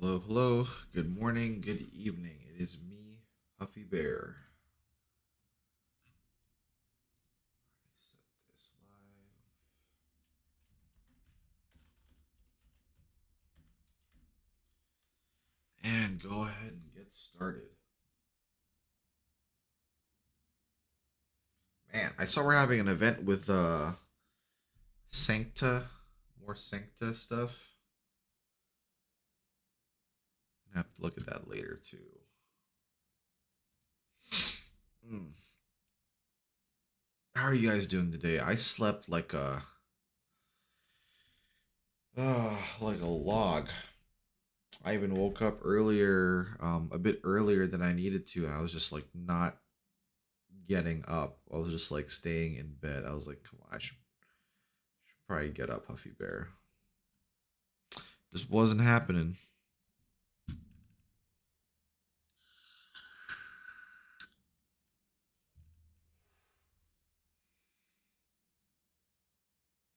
Hello, hello. Good morning, good evening. It is me, Huffy Bear. Set this live. And go ahead and get started. Man, I saw we're having an event with Sancta, more Sancta stuff. I have to look at that later too. Mm. How are you guys doing today? I slept like a log. I even woke up earlier, a bit earlier than I needed to, and I was just like not getting up. I was just like staying in bed. I was like, come on, should probably get up, Huffy Bear. Just wasn't happening.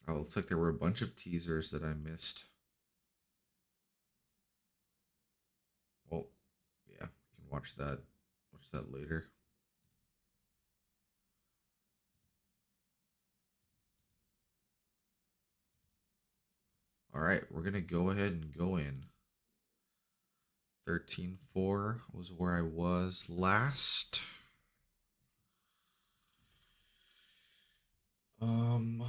Oh, it looks like there were a bunch of teasers that I missed. Well, yeah, we can watch that. Watch that later. All right, we're gonna go ahead and go in. 13-4 was where I was last. Um,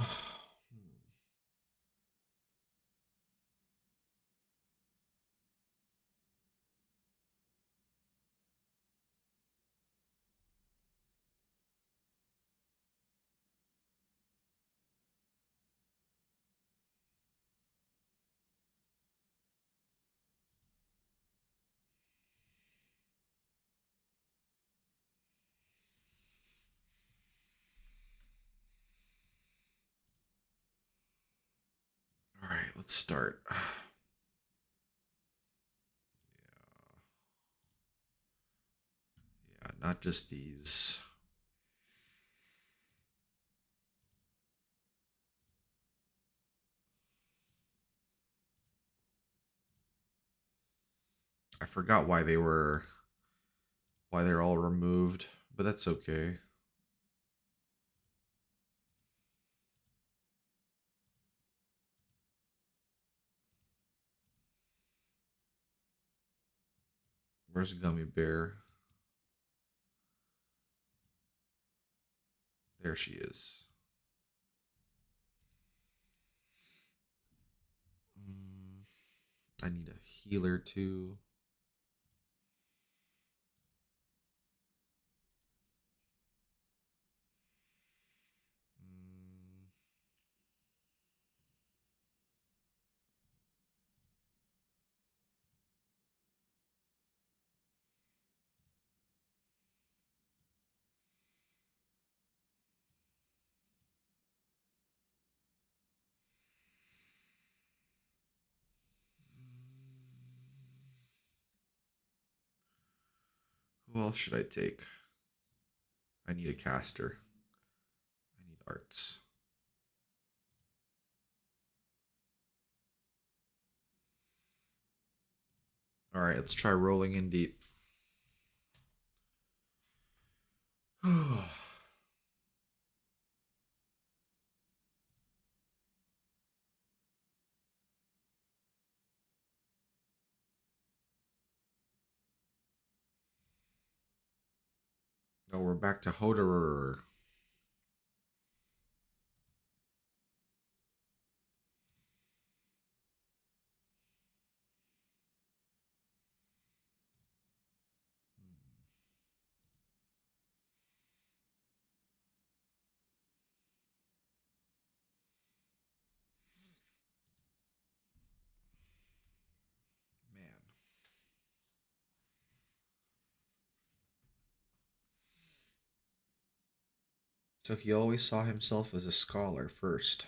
all right, let's start. Yeah, not just these. I forgot why they're all removed, but that's okay. Where's Gummy Bear? There she is. Mm, I need a healer too. Mm, who else should I take? I need a caster. I need arts. All right, let's try rolling in deep. No, we're back to Hoderer. Man. So he always saw himself as a scholar first.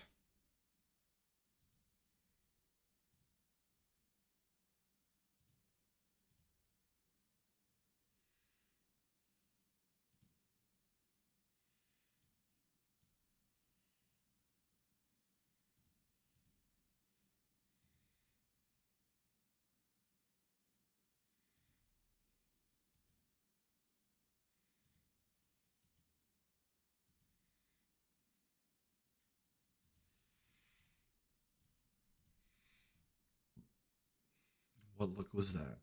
What look was that?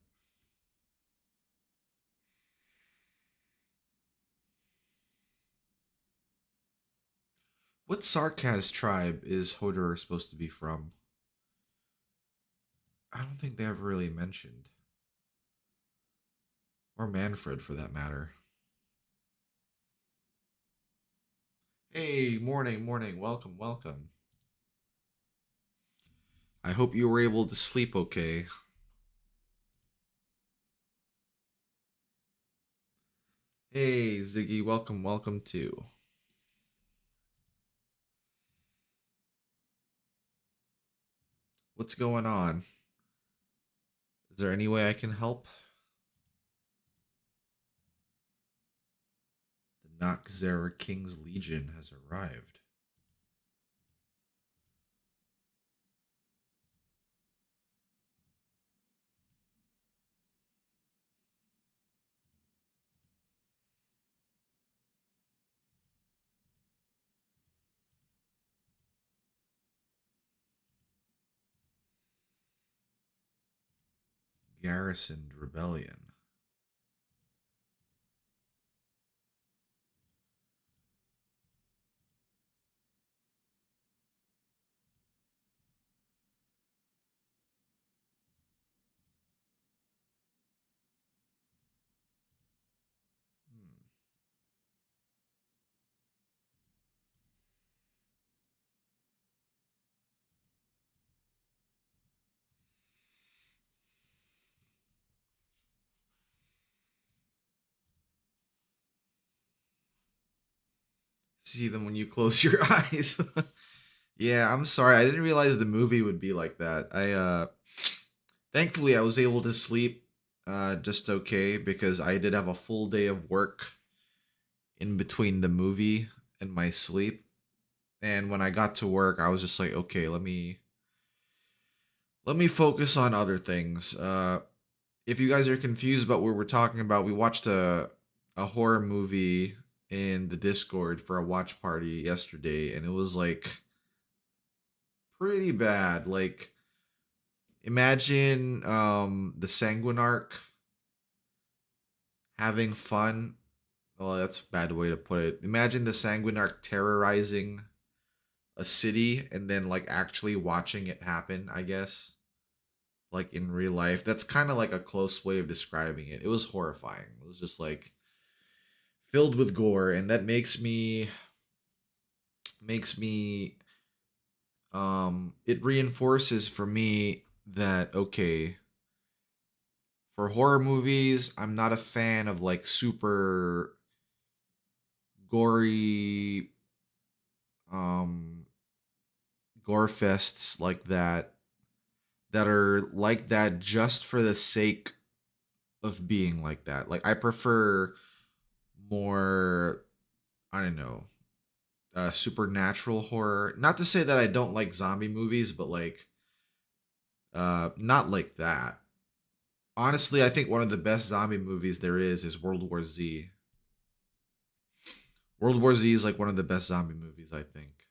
What Sarkaz tribe is Hodor supposed to be from? I don't think they ever really mentioned. Or Manfred for that matter. Hey, morning, morning. Welcome, welcome. I hope you were able to sleep okay. Hey, Ziggy, welcome, welcome too. What's going on? Is there any way I can help? The Noxera King's Legion has arrived. Garrisoned Rebellion. Hmm. See them when you close your eyes. Yeah, I'm sorry. I didn't realize the movie would be like that. Thankfully I was able to sleep just okay because I did have a full day of work in between the movie and my sleep. And when I got to work, I was just like, okay, let me focus on other things. If you guys are confused about what we're talking about, we watched a horror movie in the Discord for a watch party yesterday, and it was like pretty bad. Like imagine the Sanguinarch having fun. Well, that's a bad way to put it. Imagine the Sanguinarch terrorizing a city and then like actually watching it happen, I guess. Like in real life. That's kind of like a close way of describing it. It was horrifying. It was just like filled with gore, and that makes me it reinforces for me that okay, for horror movies, I'm not a fan of like super gory um gore fests like that are like that just for the sake of being like that. Like I prefer more, I don't know, supernatural horror. Not to say that I don't like zombie movies, but like not like that. Honestly, I think one of the best zombie movies there is World War Z. World War Z is like one of the best zombie movies, I think.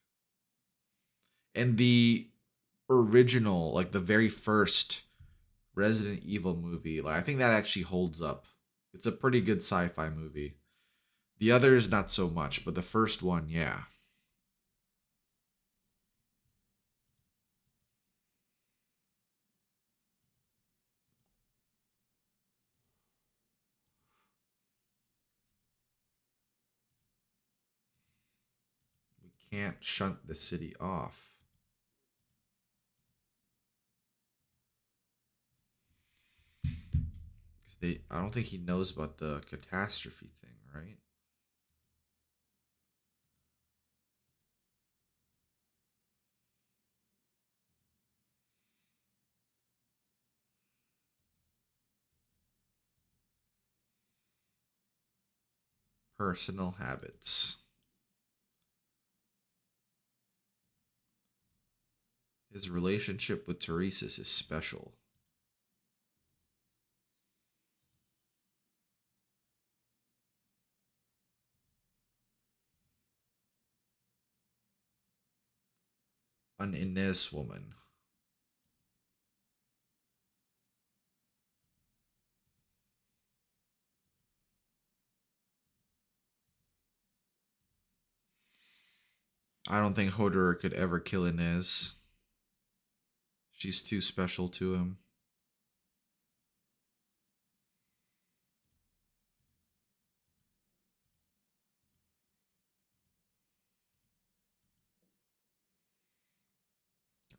And the original, like the very first Resident Evil movie, like I think that actually holds up. It's a pretty good sci-fi movie. The others not so much, but the first one, yeah. We can't shunt the city off. 'Cause I don't think he knows about the catastrophe thing, right? Personal habits. His relationship with Teresis is special. An Inez woman. I don't think Hodor could ever kill Inez. She's too special to him.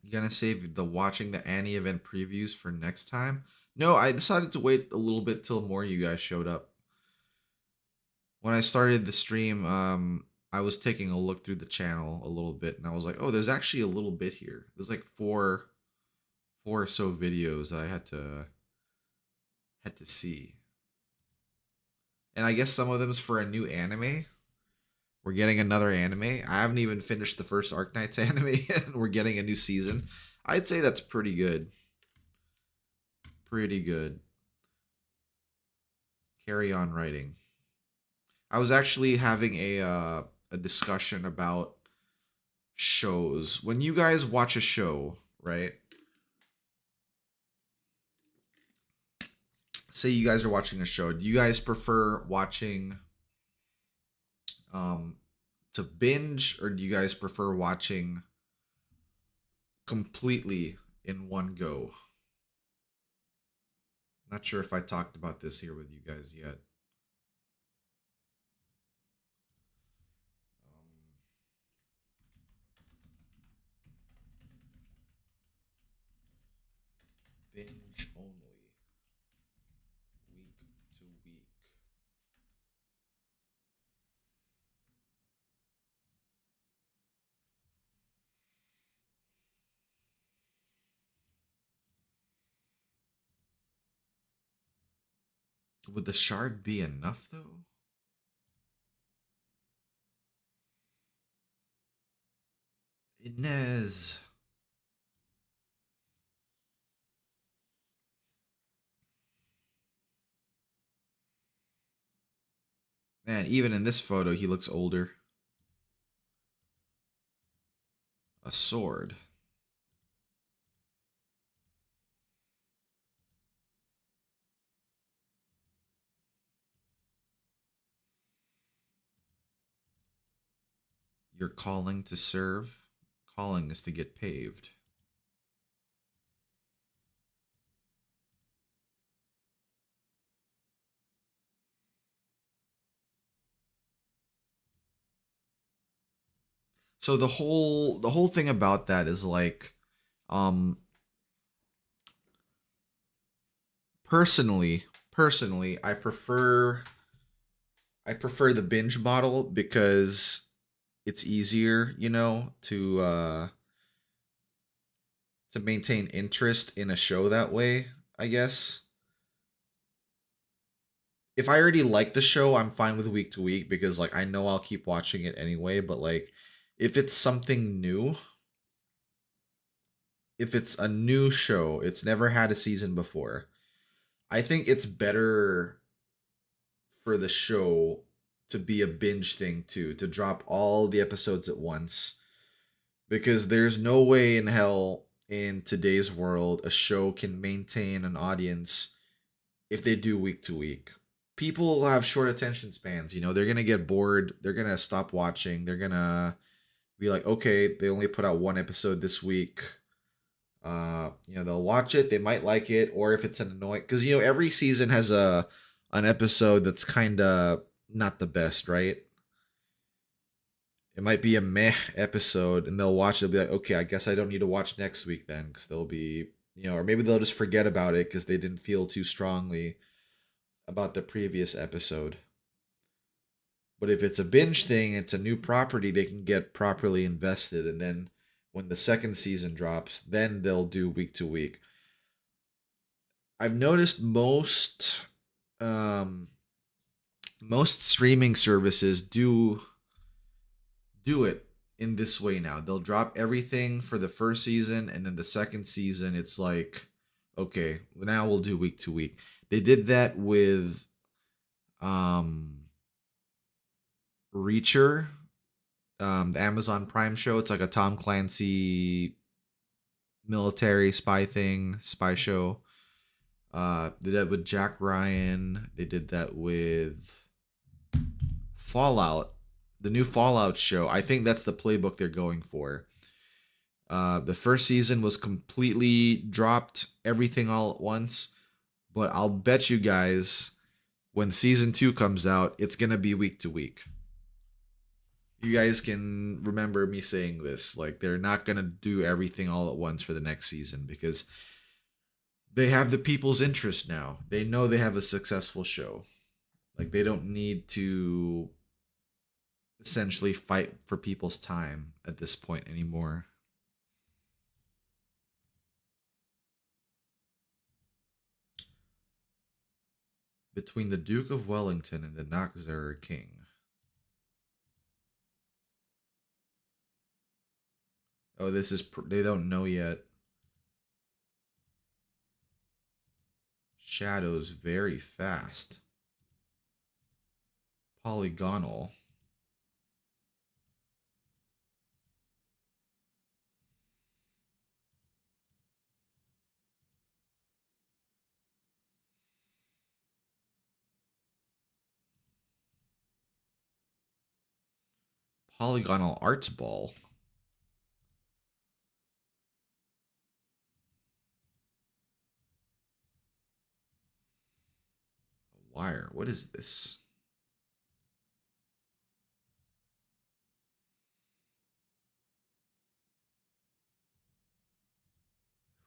You gonna save the watching the Annie event previews for next time? No, I decided to wait a little bit till more of you guys showed up. When I started the stream, I was taking a look through the channel a little bit, and I was like, oh, there's actually a little bit here. There's like four or so videos that I had to see, and I guess some of them is for a new anime. We're getting another anime. I haven't even finished the first Arknights anime yet, and we're getting a new season. I'd say that's pretty good. Pretty good. Carry on writing. I was actually having a discussion about shows. When you guys watch a show, right? Say you guys are watching a show. Do you guys prefer watching um to binge, or do you guys prefer watching completely in one go? Not sure if I talked about this here with you guys yet. Binge only, week to week. Would the shard be enough though? Inez. Man, even in this photo, he looks older. A sword. You're calling to serve. Calling is to get paved. So the whole thing about that is like, um, personally, I prefer the binge model because it's easier, to maintain interest in a show that way, I guess. If I already like the show, I'm fine with week to week because like I know I'll keep watching it anyway, but like if it's something new, if it's a new show, it's never had a season before. I think it's better for the show to be a binge thing too, to drop all the episodes at once because there's no way in hell in today's world a show can maintain an audience if they do week to week. People have short attention spans, they're going to get bored, they're going to stop watching, they're going to be like, "Okay, they only put out one episode this week." They'll watch it, they might like it, or if it's an annoying, because every season has an episode that's kind of not the best, right? It might be a meh episode, and they'll watch it. They'll be like, "Okay, I guess I don't need to watch next week then," because they'll be, or maybe they'll just forget about it because they didn't feel too strongly about the previous episode. But if it's a binge thing, it's a new property, they can get properly invested, and then when the second season drops, then they'll do week to week. I've noticed um most streaming services do it in this way now. They'll drop everything for the first season, and then the second season it's like, okay, now we'll do week to week. They did that with um Reacher, the Amazon Prime show. It's like a Tom Clancy military spy show. They did that with Jack Ryan. They did that with Fallout. the new Fallout show, I think that's the playbook they're going for. The first season was completely dropped everything all at once, but I'll bet you guys when season 2 comes out, it's going to be week to week. You guys can remember me saying this. Like, they're not going to do everything all at once for the next season because they have the people's interest now. They know they have a successful show. Like, they don't need to essentially fight for people's time at this point anymore. Between the Duke of Wellington and the Noxerer King. Oh, this is they don't know yet. Shadows very fast. Polygonal. Polygonal Arts Ball. Wire. What is this?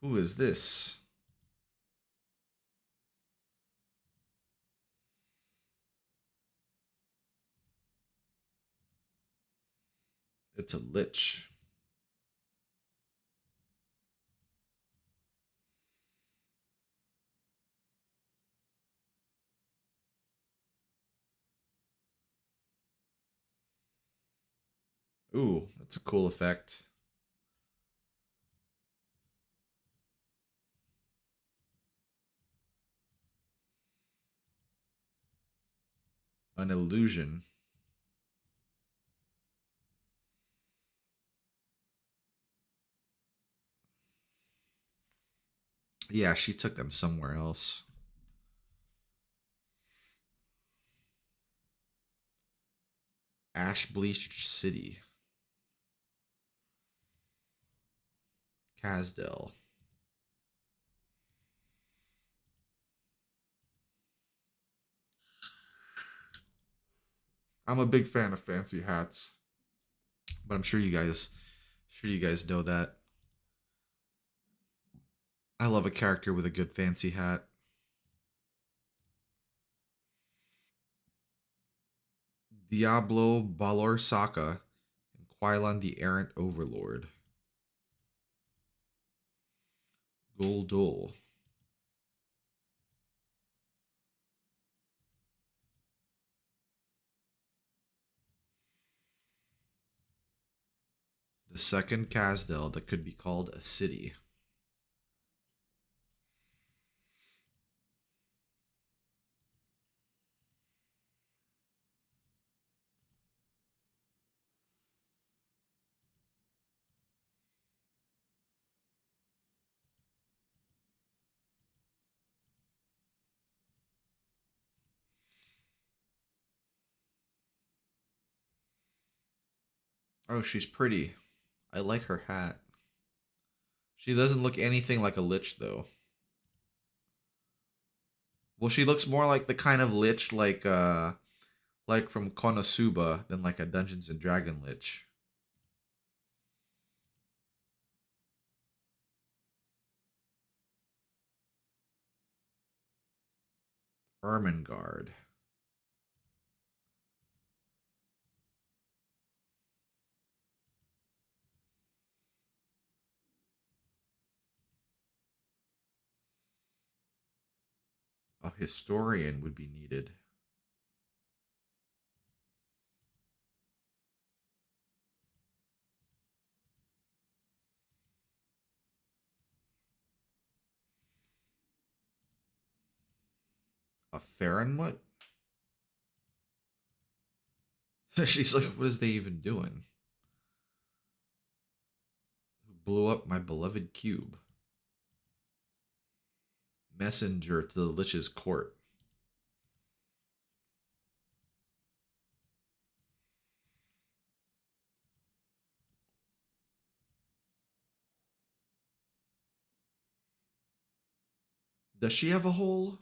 Who is this? It's a lich. Ooh, that's a cool effect. An illusion. Yeah, she took them somewhere else. Ash Bleached City. Casdell. I'm a big fan of fancy hats, but I'm sure you guys know that. I love a character with a good fancy hat. Diablo Balor Saka and Quylon the Errant Overlord. Goldol. The second Casdell that could be called a city. Oh, she's pretty. I like her hat. She doesn't look anything like a lich though. Well, she looks more like the kind of lich like from Konosuba than like a Dungeons and Dragon lich. Ermengarde. A historian would be needed. A Farinmut? She's like, what is they even doing? Who blew up my beloved cube? Messenger to the Lich's court. Does she have a hole?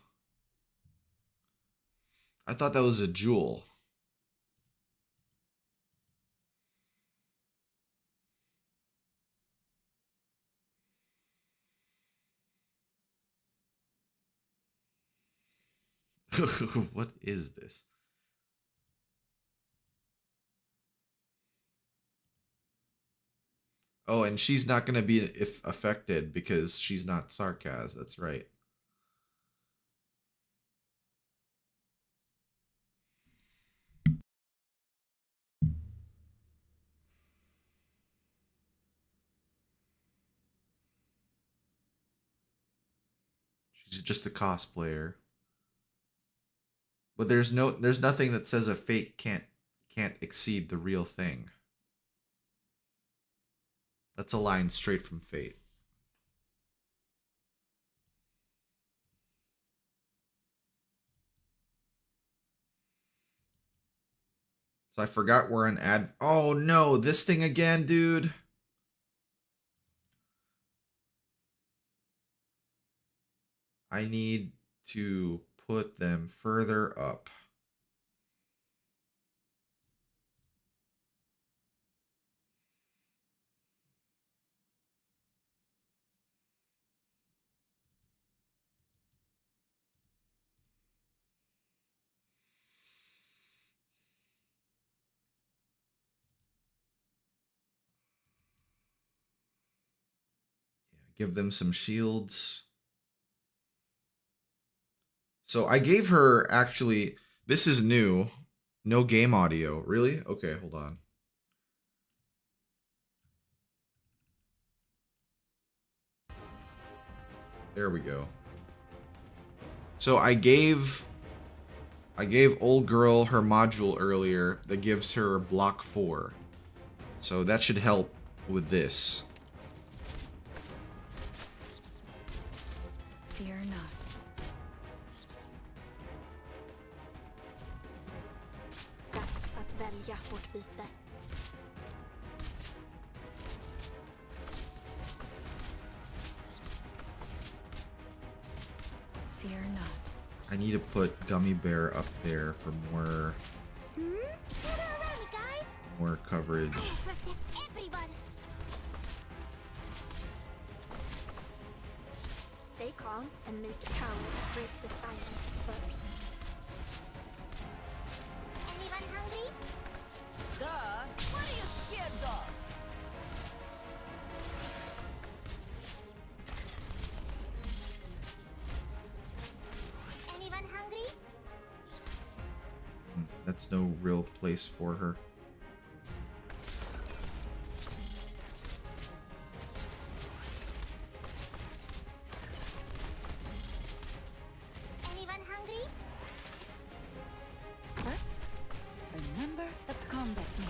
I thought that was a jewel. What is this? Oh, and she's not gonna be if affected because she's not Sarkaz. That's right. She's just a cosplayer. But there's nothing that says a fate can't exceed the real thing. That's a line straight from Fate. So I forgot we're an ad. Oh no, this thing again, dude. I need to put them further up. Give them some shields. So I gave her actually, this is new. No game audio. Really? Okay, hold on. There we go. So I gave old girl her module earlier that gives her block 4. So that should help with this. Fear not. Dags att välja vårt byte. Fear not. I need to put Gummy Bear up there for more more coverage. Stay calm and make cowards break the silence first. Anyone hungry? Duh! What are you scared of? Anyone hungry? That's no real place for her. Anyone hungry? First, remember the combat name.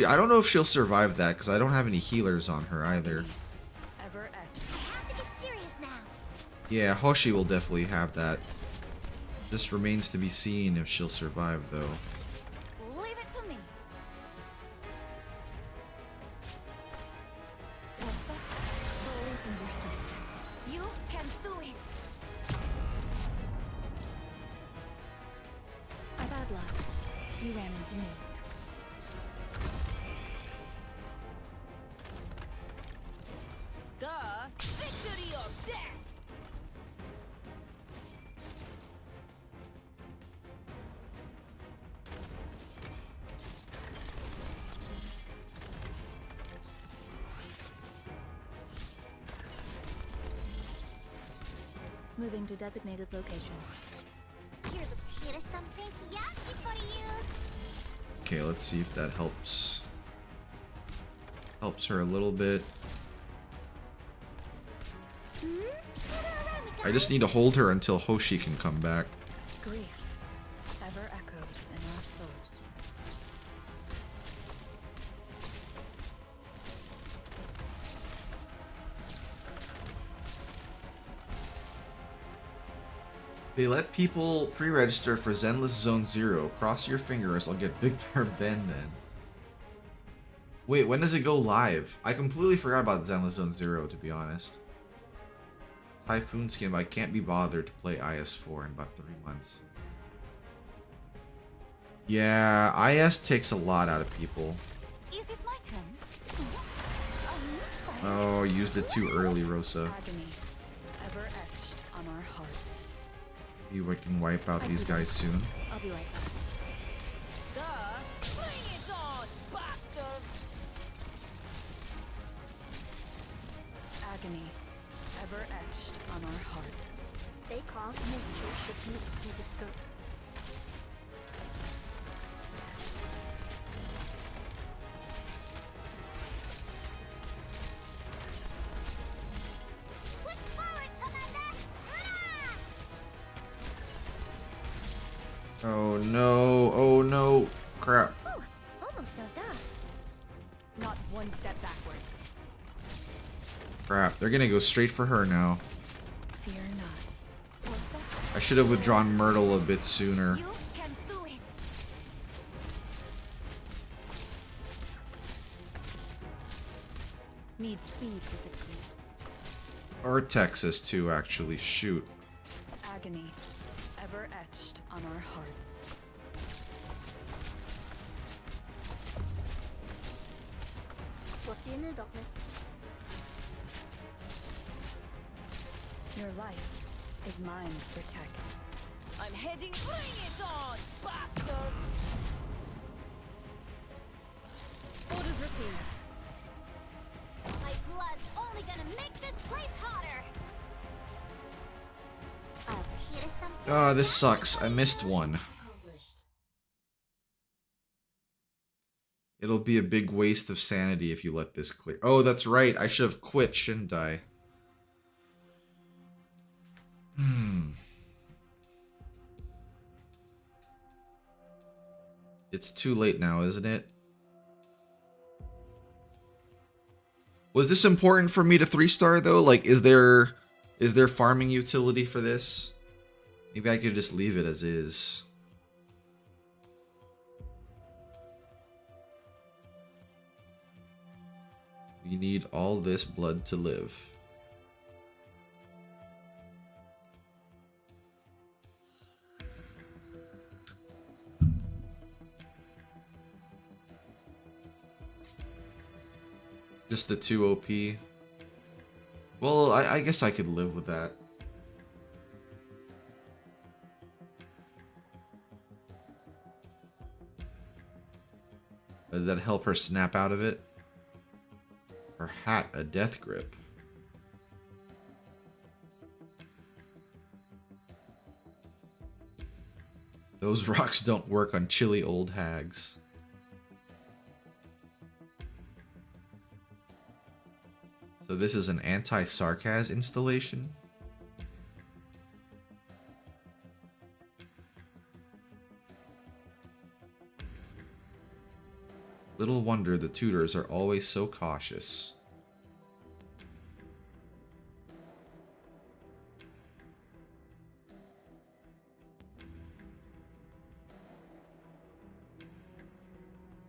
I don't know if she'll survive that because I don't have any healers on her either. Ever act. I have to get serious now. Yeah, Hoshi will definitely have that. Just remains to be seen if she'll survive though. Leave it to me. Believe in yourself. You can do it. A bad luck. You ran into me. Duh! Victory or death! Moving to designated location. Here's something yucky for you. Okay, let's see if that helps. Helps her a little bit. I just need to hold her until Hoshi can come back. Grief ever echoes in our souls. They let people pre-register for Zenless Zone 0. Cross your fingers, I'll get Big Bear Ben then. Wait, when does it go live? I completely forgot about Zenless Zone Zero, to be honest. Typhoon skin, but I can't be bothered to play IS4 in about 3 months. Yeah, IS takes a lot out of people. Is it my turn? Oh, used it too early, Rosa. Agony, ever etched on our hearts. Maybe we can wipe out these guys soon. I'll be right back. Bring it on, bastards! Agony, ever etched on our hearts. Stay calm and make sure shipment is through the scope. Push forward, Commander! Oh no, oh no. Crap. Oh, almost does that. Not one step backwards. Crap. They're gonna go straight for her now. Fear not. I should have withdrawn Myrtle a bit sooner. You can do it. Need speed to succeed. Or Texas too, actually. Shoot. Agony, ever etched on our hearts. What do you need, Douglas? Your life is mine to protect. I'm heading. Bring it on, bastard! Orders received. My blood's only gonna make this place hotter. Here's something. Ah, this sucks. I missed one. It'll be a big waste of sanity if you let this clear. Oh, that's right. I should have quit, shouldn't I? It's too late now, isn't it? Was this important for me to 3-star though? Like, is there farming utility for this? Maybe I could just leave it as is. We need all this blood to live. Just the 2 OP. Well, I guess I could live with that. Did that help her snap out of it? Her hat, a death grip. Those rocks don't work on chilly old hags. So this is an anti-sarcasm installation? Little wonder the tutors are always so cautious.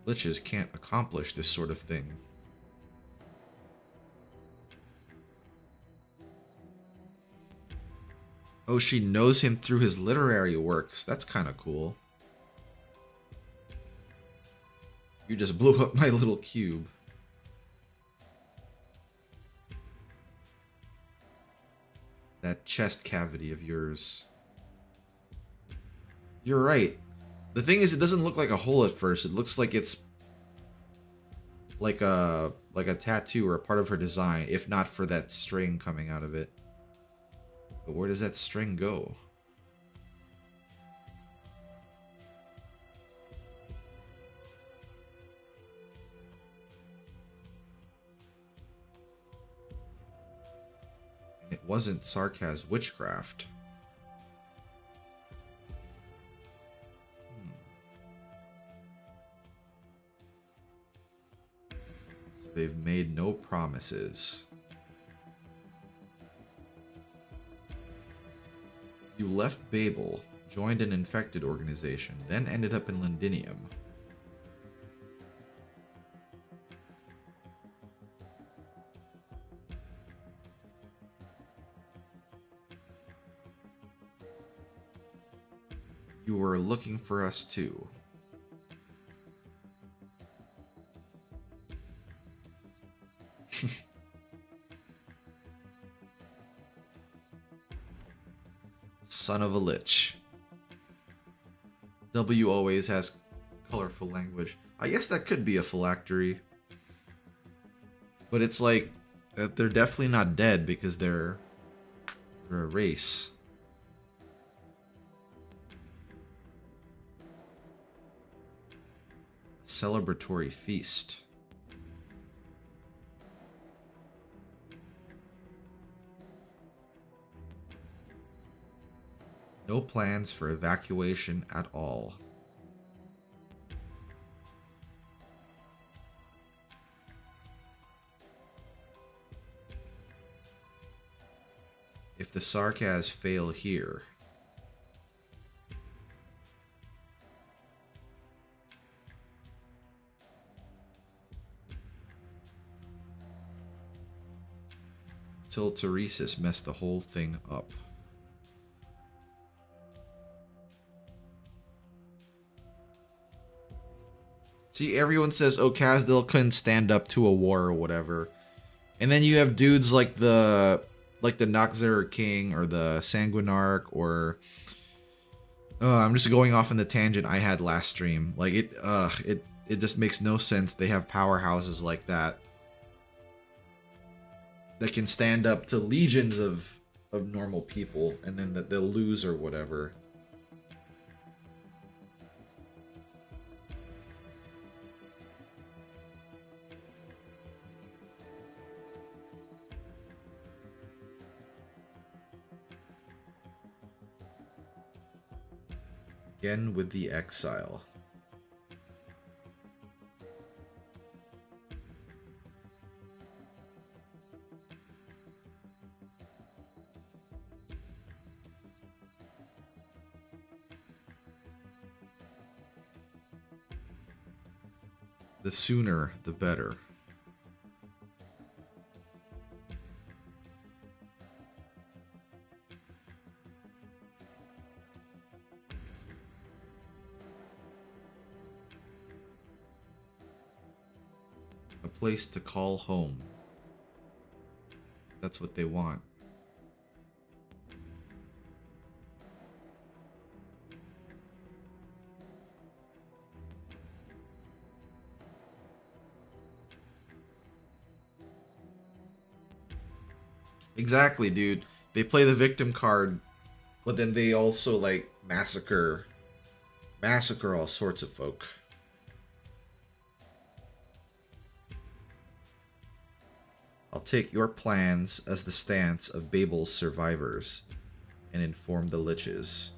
Liches can't accomplish this sort of thing. Oh, she knows him through his literary works. That's kind of cool. You just blew up my little cube. That chest cavity of yours. You're right. The thing is, it doesn't look like a hole at first. It looks like it's like a tattoo or a part of her design, if not for that string coming out of it. But where does that string go? It wasn't Sarkaz witchcraft. So they've made no promises. You left Babel, joined an infected organization, then ended up in Londinium. You were looking for us too. Son of a lich. W always has colorful language. I guess that could be a phylactery. But it's like, they're definitely not dead because they're a race. Celebratory feast. No plans for evacuation at all. If the Sarkaz fail here, till Teresis messed the whole thing up. See, everyone says, oh, Kazdil couldn't stand up to a war or whatever. And then you have dudes like the Noxer King or the Sanguinarch or... I'm just going off on the tangent I had last stream. Like, it just makes no sense they have powerhouses like that. That can stand up to legions of normal people and then that they'll lose or whatever. Again with the exile. The sooner, the better. A place to call home. That's what they want. Exactly, dude. They play the victim card, but then they also, like, massacre all sorts of folk. I'll take your plans as the stance of Babel's survivors and inform the liches.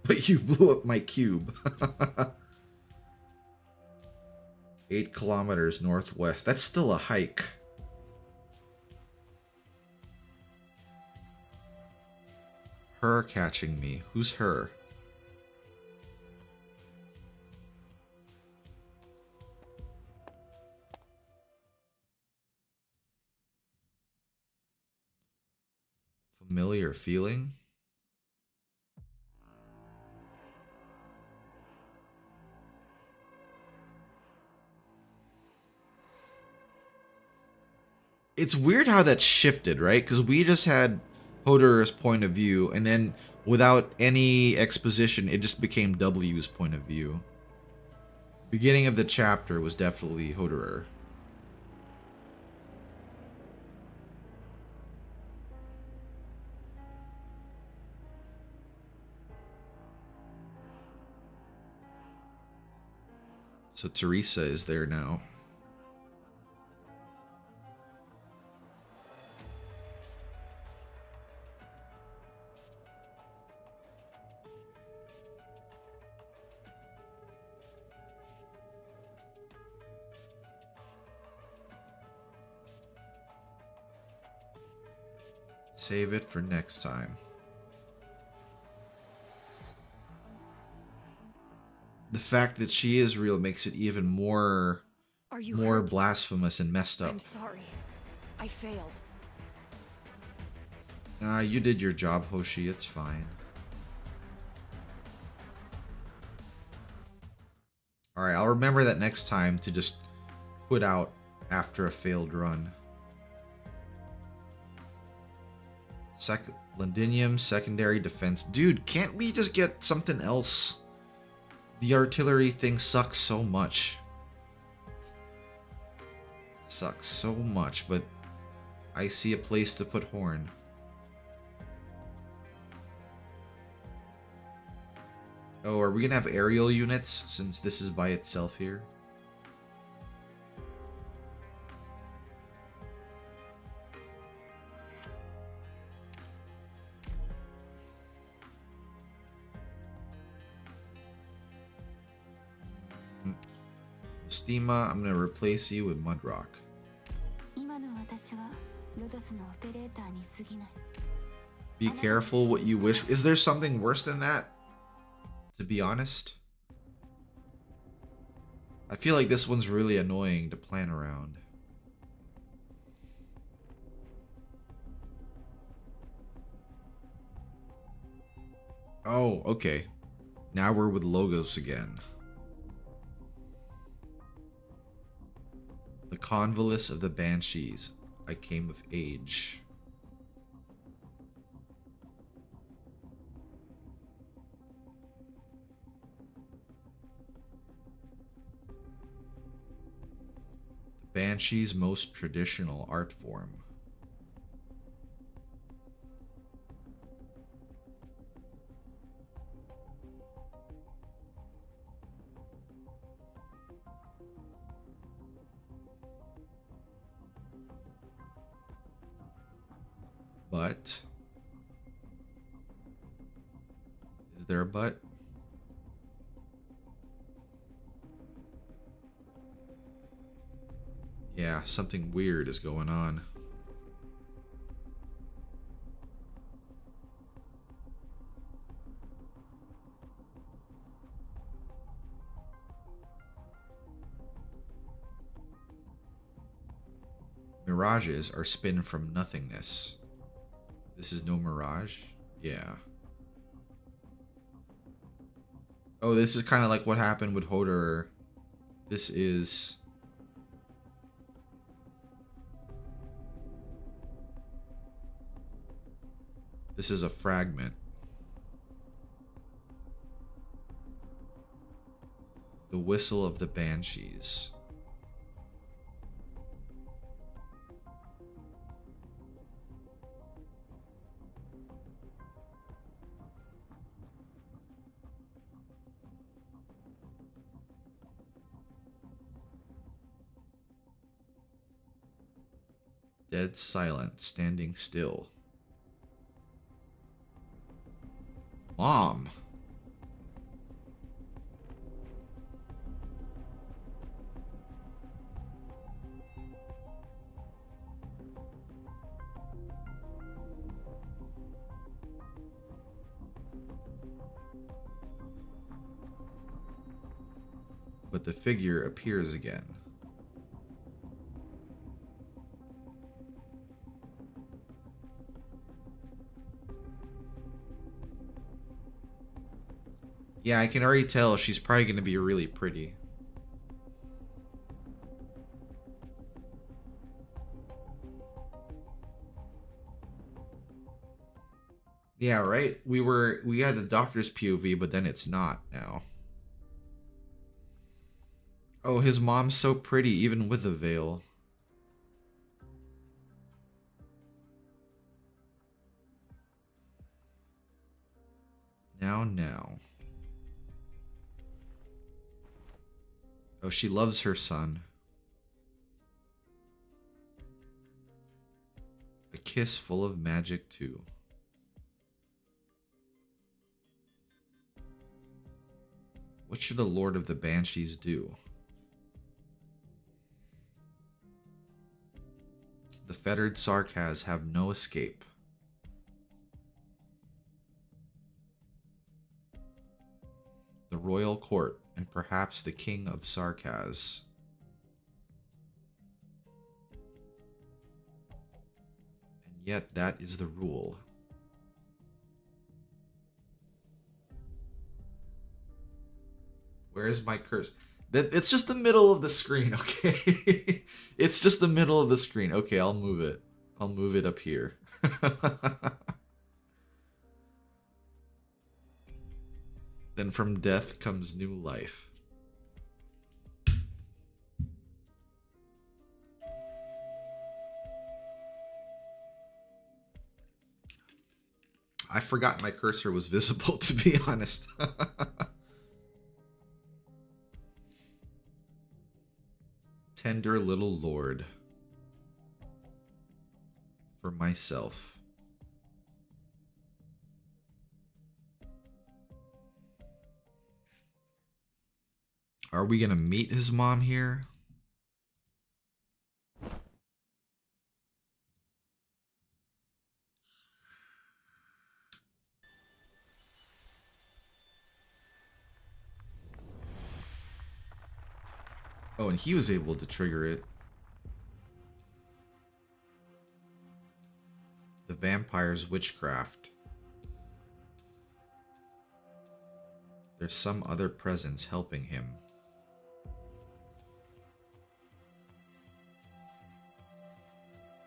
But you blew up my cube. 8 kilometers northwest. That's still a hike. Her catching me. Who's her? Familiar feeling? It's weird how that shifted, right? Because we just had Hodor's point of view, and then without any exposition, it just became W's point of view. Beginning of the chapter was definitely Hodor. So Teresa is there now. Save it for next time. The fact that she is real makes it even more hurt? blasphemous and messed up. I'm sorry. I failed. You did your job, Hoshi. It's fine. Alright, I'll remember that next time to just quit out after a failed run. Londinium, secondary defense. Dude, can't we just get something else? The artillery thing sucks so much. Sucks so much, but I see a place to put Horn. Oh, are we gonna have aerial units since this is by itself here? Stima, I'm gonna replace you with Mudrock. Be careful what you wish. Is there something worse than that? To be honest, I feel like this one's really annoying to plan around. Oh, okay. Now we're with logos again. The Convolus of the Banshees. I came of age. The Banshee's most traditional art form. But is there a but? Yeah, something weird is going on. Mirages are spin from nothingness. This is no mirage? Yeah. Oh, this is kind of like what happened with Hoderer. This is... This is a fragment. The whistle of the Banshees. Dead silent, standing still. Mom! But the figure appears again. Yeah, I can already tell she's probably going to be really pretty. Yeah, right? We had the doctor's POV, but then it's not now. Oh, his mom's so pretty, even with a veil. Now. Oh, she loves her son. A kiss full of magic, too. What should a Lord of the Banshees do? The fettered Sarkaz have no escape. The royal court, and perhaps the king of Sarkaz. And yet that is the rule. Where is my curse? That it's just the middle of the screen, okay? It's just the middle of the screen. Okay, I'll move it. I'll move it up here. Then from death comes new life. I forgot my cursor was visible, to be honest. Tender little lord. For myself. Are we gonna meet his mom here? Oh, and he was able to trigger it. The vampire's witchcraft. There's some other presence helping him.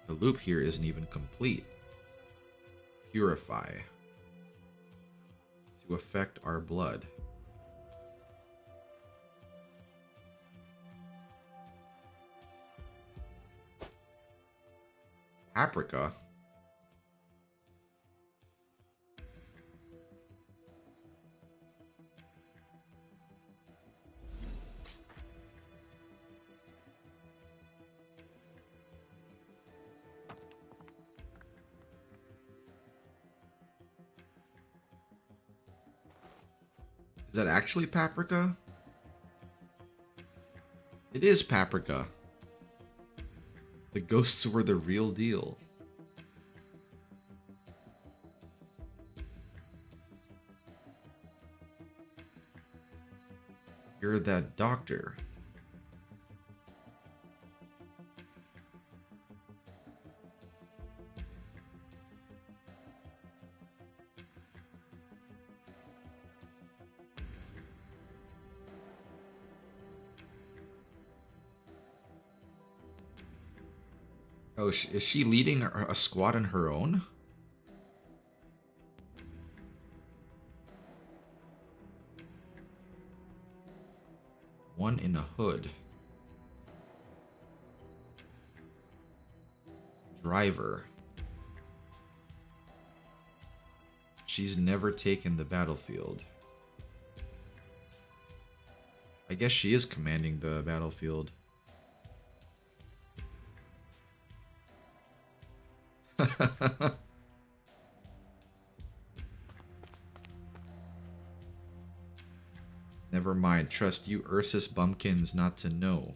The loop here isn't even complete. Purify. To affect our blood. Paprika? Is that actually paprika? It is paprika. The ghosts were the real deal. You're that doctor. Oh, is she leading a squad on her own? One in a hood. Driver. She's never taken the battlefield. I guess she is commanding the battlefield. Never mind. Trust you Ursus bumpkins not to know.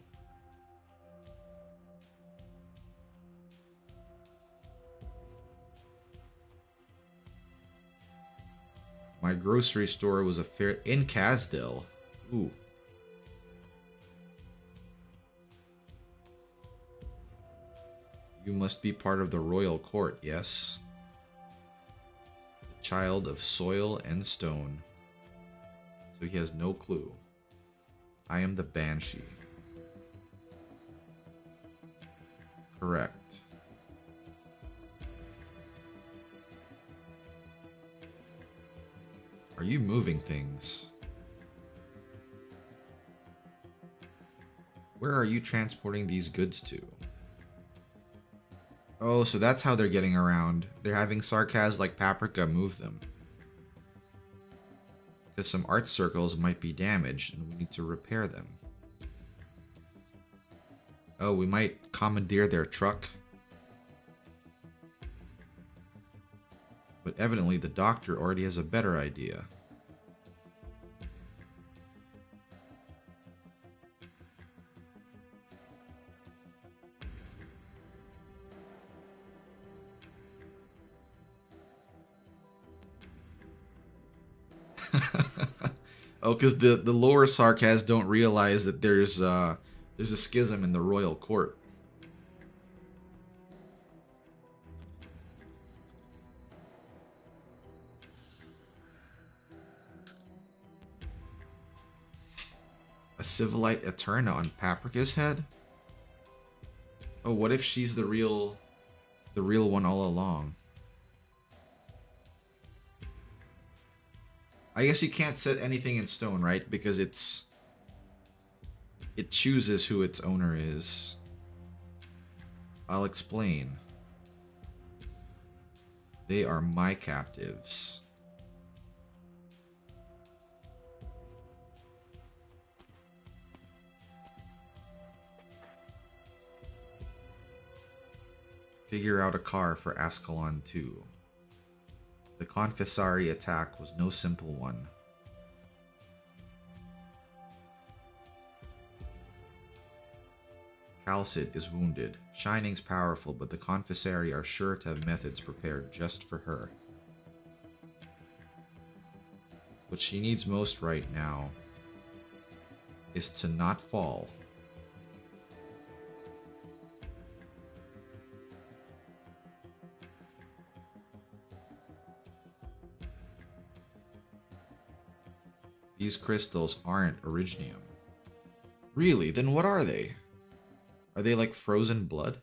My grocery store was a fair in Casdell. Ooh. You must be part of the royal court, yes? The child of soil and stone. So he has no clue. I am the Banshee. Correct. Are you moving things? Where are you transporting these goods to? Oh, so that's how they're getting around. They're having Sarkaz like Paprika move them. Because some art circles might be damaged and we need to repair them. Oh, we might commandeer their truck. But evidently the doctor already has a better idea. Oh, because the lower Sarkaz don't realize that there's a schism in the royal court. A Civilite Eterna on Paprika's head? Oh, what if she's the real one all along? I guess you can't set anything in stone, right? Because it chooses who its owner is. I'll explain. They are my captives. Figure out a car for Ascalon 2. The Confessari attack was no simple one. Calcid is wounded. Shining's powerful, but the Confessari are sure to have methods prepared just for her. What she needs most right now is to not fall. These crystals aren't Originium. Really? Then what are they? Are they like frozen blood?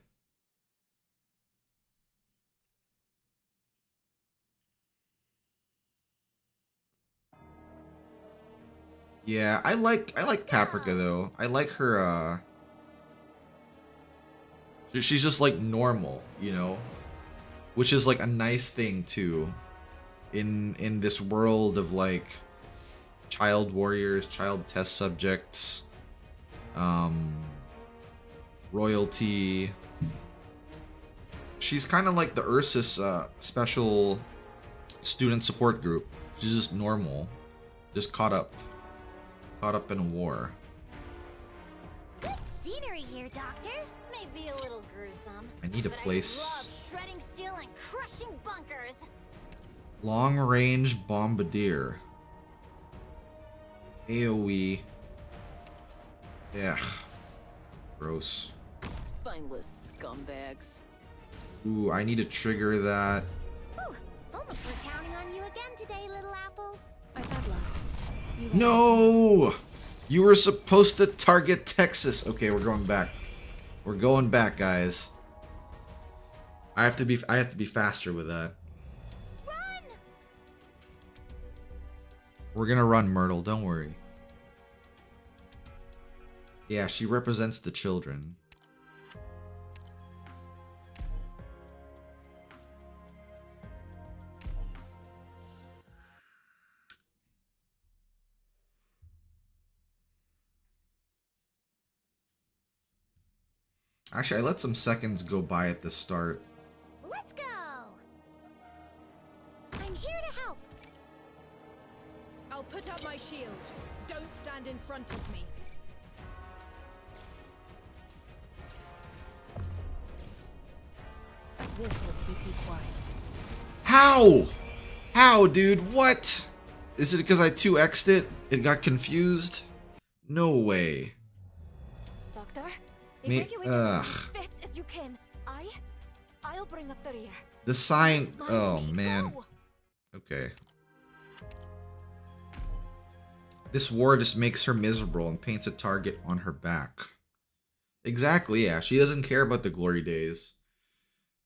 Yeah, I like Paprika though. I like her she's just like normal, you know? Which is like a nice thing too. In this world of like child warriors, child test subjects, royalty. She's kind of like the Ursus special student support group. She's just normal, just caught up in a war. Good scenery here, Doctor. Maybe a little gruesome. I need a place. I love shredding steel and crushing bunkers. Long range bombardier. AoE. Yeah. Gross. Spineless scumbags. Ooh, I need to trigger that. Ooh, almost we're counting on you again today, little apple. I've had luck. No! You were supposed to target Texas. Okay, we're going back. We're going back, guys. I have to be faster with that. Run! We're gonna run, Myrtle, don't worry. Yeah, she represents the children. Actually, I let some seconds go by at the start. Let's go! I'm here to help. I'll put up my shield. Don't stand in front of me. This will keep you quiet. How? How, dude? What? Is it because I 2x'd it? It got confused? No way. Doctor, Ugh. best as you can. I'll bring up the rear. The sign. Mind Oh, me, man. go. Okay. This war just makes her miserable and paints a target on her back. Exactly, yeah. She doesn't care about the glory days.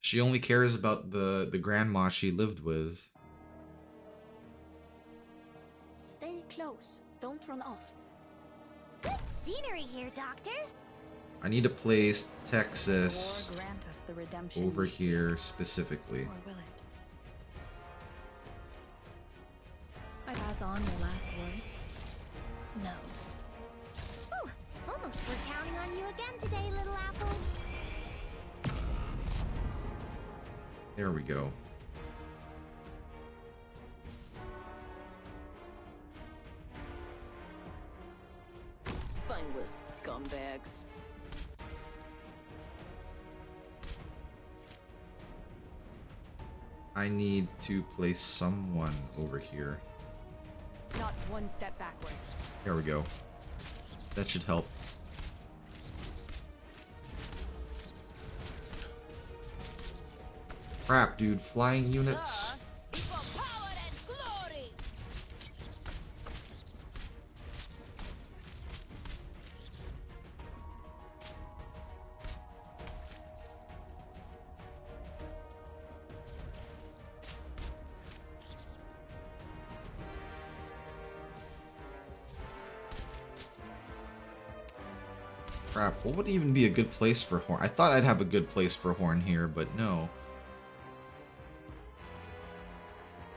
She only cares about the grandma she lived with. Stay close. Don't run off. Good scenery here, Doctor. I need to place Texas War grant us the redemption over we seek. here specifically. Or will it? I pass on your last words? No. Ooh, almost we're counting on you again today, little apple. There we go. Spineless scumbags. I need to place someone over here. Not one step backwards. There we go. That should help. Crap, dude. Flying units. For power and glory. Crap, what would even be a good place for Horn? I thought I'd have a good place for Horn here, but no.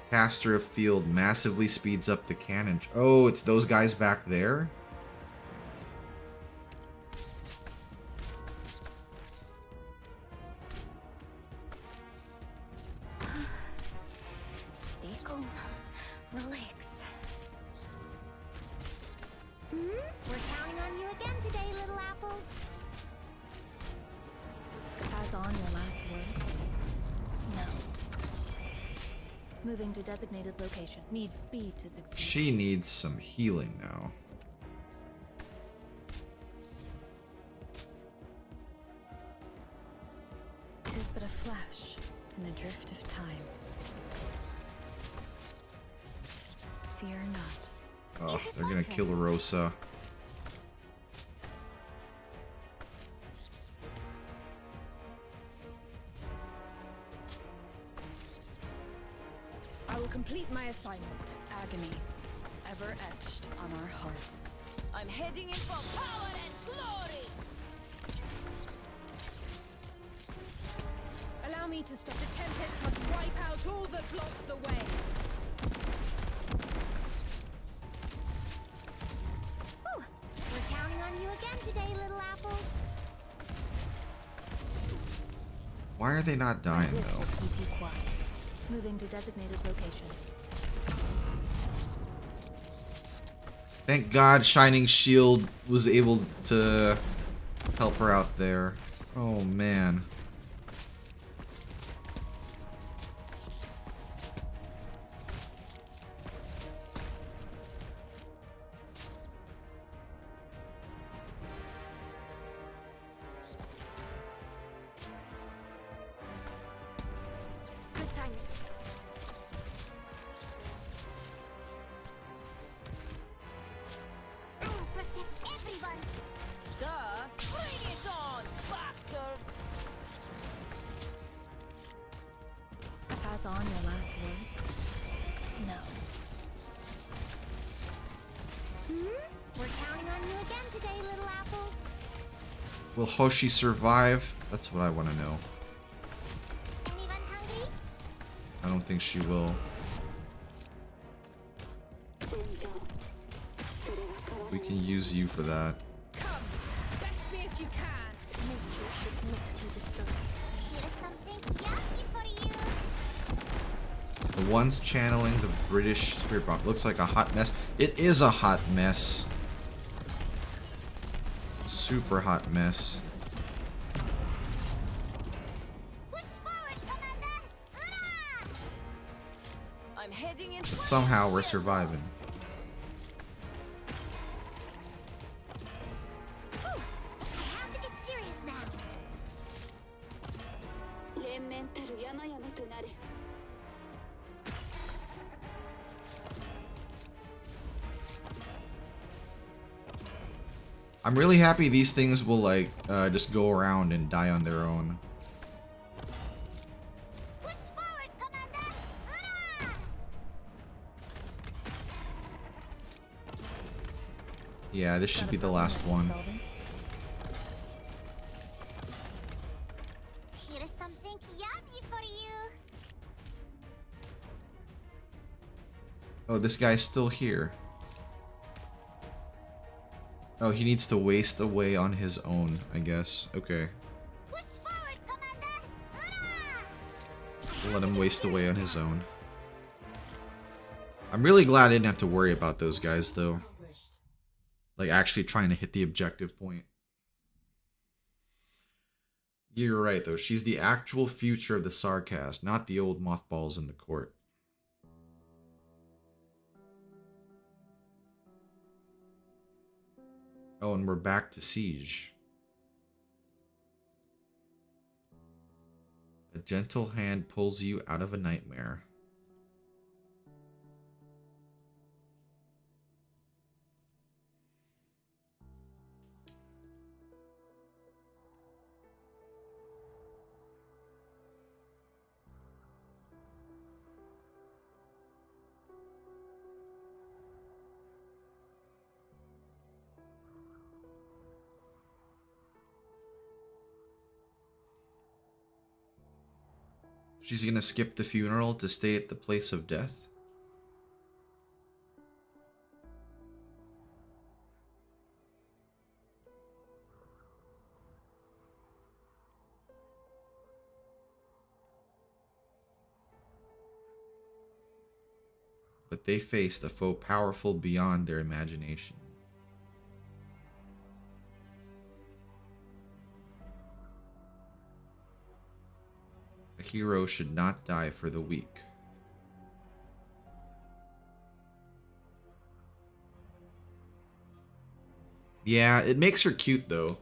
Caster of Field massively speeds up the cannon. Oh, it's those guys back there? Stay calm. Relax. We're counting on you again today, little apple. Pass on your last words. No. Moving to designated location. Need speed to succeed. She needs some healing now. Tis but a flash in the drift of time. Fear not. Ugh, they're gonna kill Rosa. I will complete my assignment. Agony, ever etched on our hearts. I'm heading in for power and glory! Allow me to stop the tempest must wipe out all that blocks the way. Whew. We're counting on you again today, little apple. Why are they not dying This though? will keep you quiet. Moving to designated location. Thank God Shining Shield was able to help her out there. Oh man. Good timing. Protect everyone. Duh! Bring it on, bastard! Pass on your last words. No. We're counting on you again today, little apple. Will Hoshi survive? That's what I want to know. Anyone hungry? I don't think she will. We can use you for that. Come, best me if you can. Nature should mix with the story. Here's something yummy for you. The ones channeling the British Spirit Bomb. Looks like a hot mess. It is a hot mess. Super hot mess. Push forward, Commander! Hurrah! I'm heading in. But somehow we're surviving. Whew. I have to get serious now. I'm really happy these things will like just go around and die on their own. Push forward, Commander! Hurrah! Yeah, this should be the last one. Here's something yummy for you. Oh, this guy's still here. Oh, he needs to waste away on his own, I guess. Okay. Push forward, Commander! Hurrah! We'll let him waste away on his own. I'm really glad I didn't have to worry about those guys, though. Like, actually trying to hit the objective point. You're right, though. She's the actual future of the Sarcast, not the old mothballs in the court. Oh, and we're back to Siege. A gentle hand pulls you out of a nightmare. She's gonna skip the funeral to stay at the place of death? But they faced a foe powerful beyond their imagination. A hero should not die for the weak. Yeah, it makes her cute though.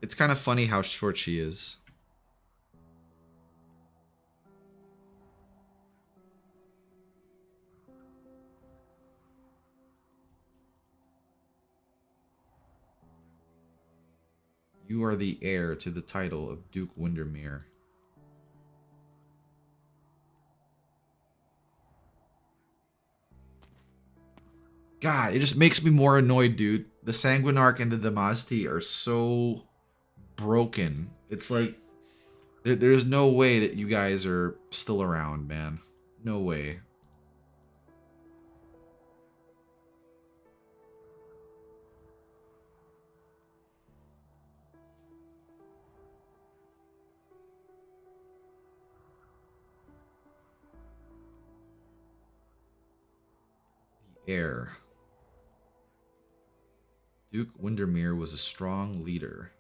It's kind of funny how short she is. You are the heir to the title of Duke Windermere. God, it just makes me more annoyed, dude. The Sanguinarch and the Damasty are so broken. It's like, there's no way that you guys are still around, man. No way. The heir. Duke Windermere was a strong leader.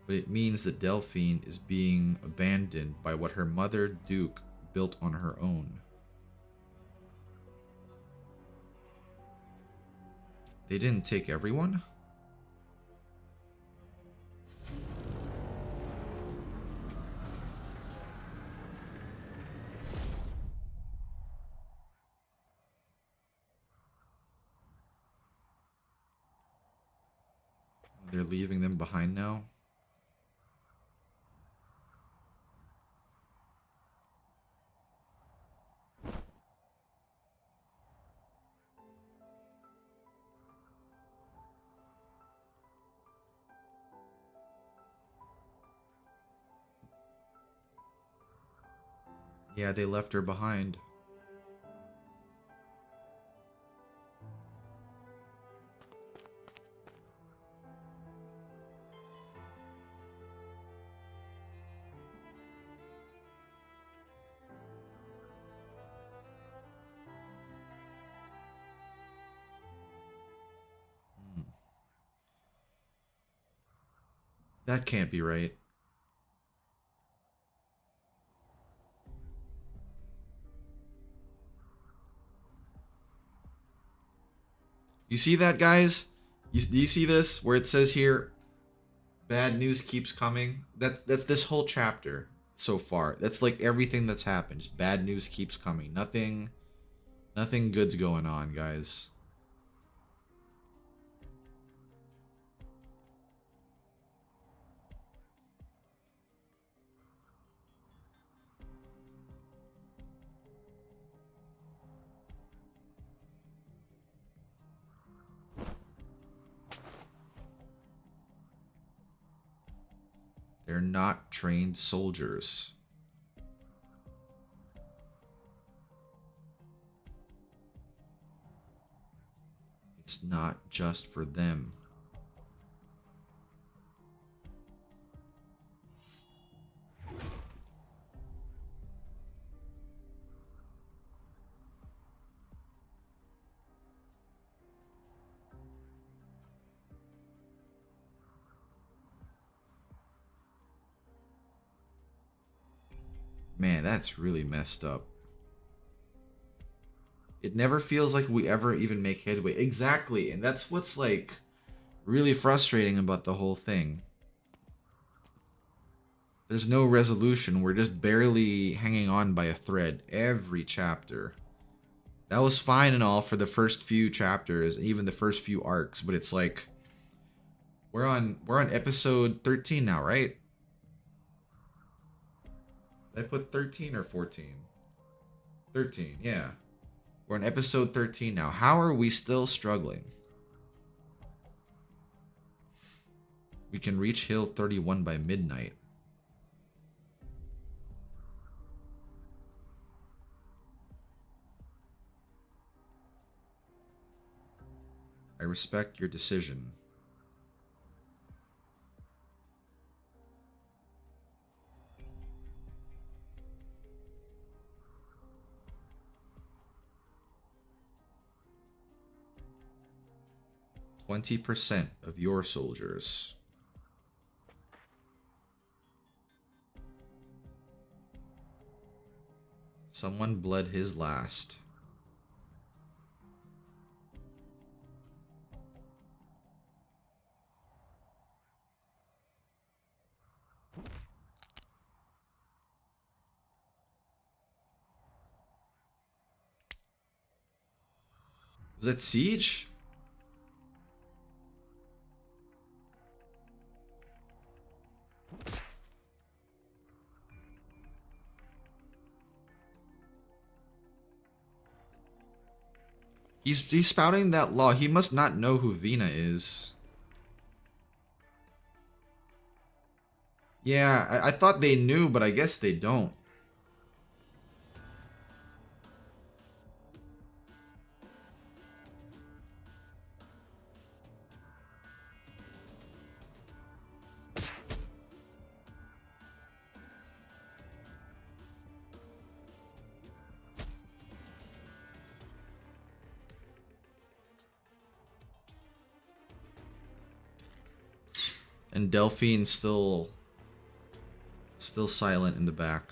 But it means that Delphine is being abandoned by what her mother, Duke, built on her own. They didn't take everyone? They're leaving them behind now? Yeah, they left her behind. That can't be right. You see that, guys? Do you see this? Where it says here, bad news keeps coming? That's this whole chapter so far. That's like everything that's happened. Just bad news keeps coming. Nothing good's going on, guys. They're not trained soldiers. It's not just for them. Man, that's really messed up. It never feels like we ever even make headway. Exactly, and that's what's like really frustrating about the whole thing. There's no resolution. We're just barely hanging on by a thread every chapter. That was fine and all for the first few chapters, even the first few arcs, but it's like we're on episode 13 now, right? Did I put 13 or 14? 13, yeah. We're on episode 13 now. How are we still struggling? We can reach Hill 31 by midnight. I respect your decision. %20 of your soldiers. Someone bled his last. Was that Siege? He's spouting that law. He must not know who Vina is. Yeah, I thought they knew, but I guess they don't. And Delphine's still silent in the back.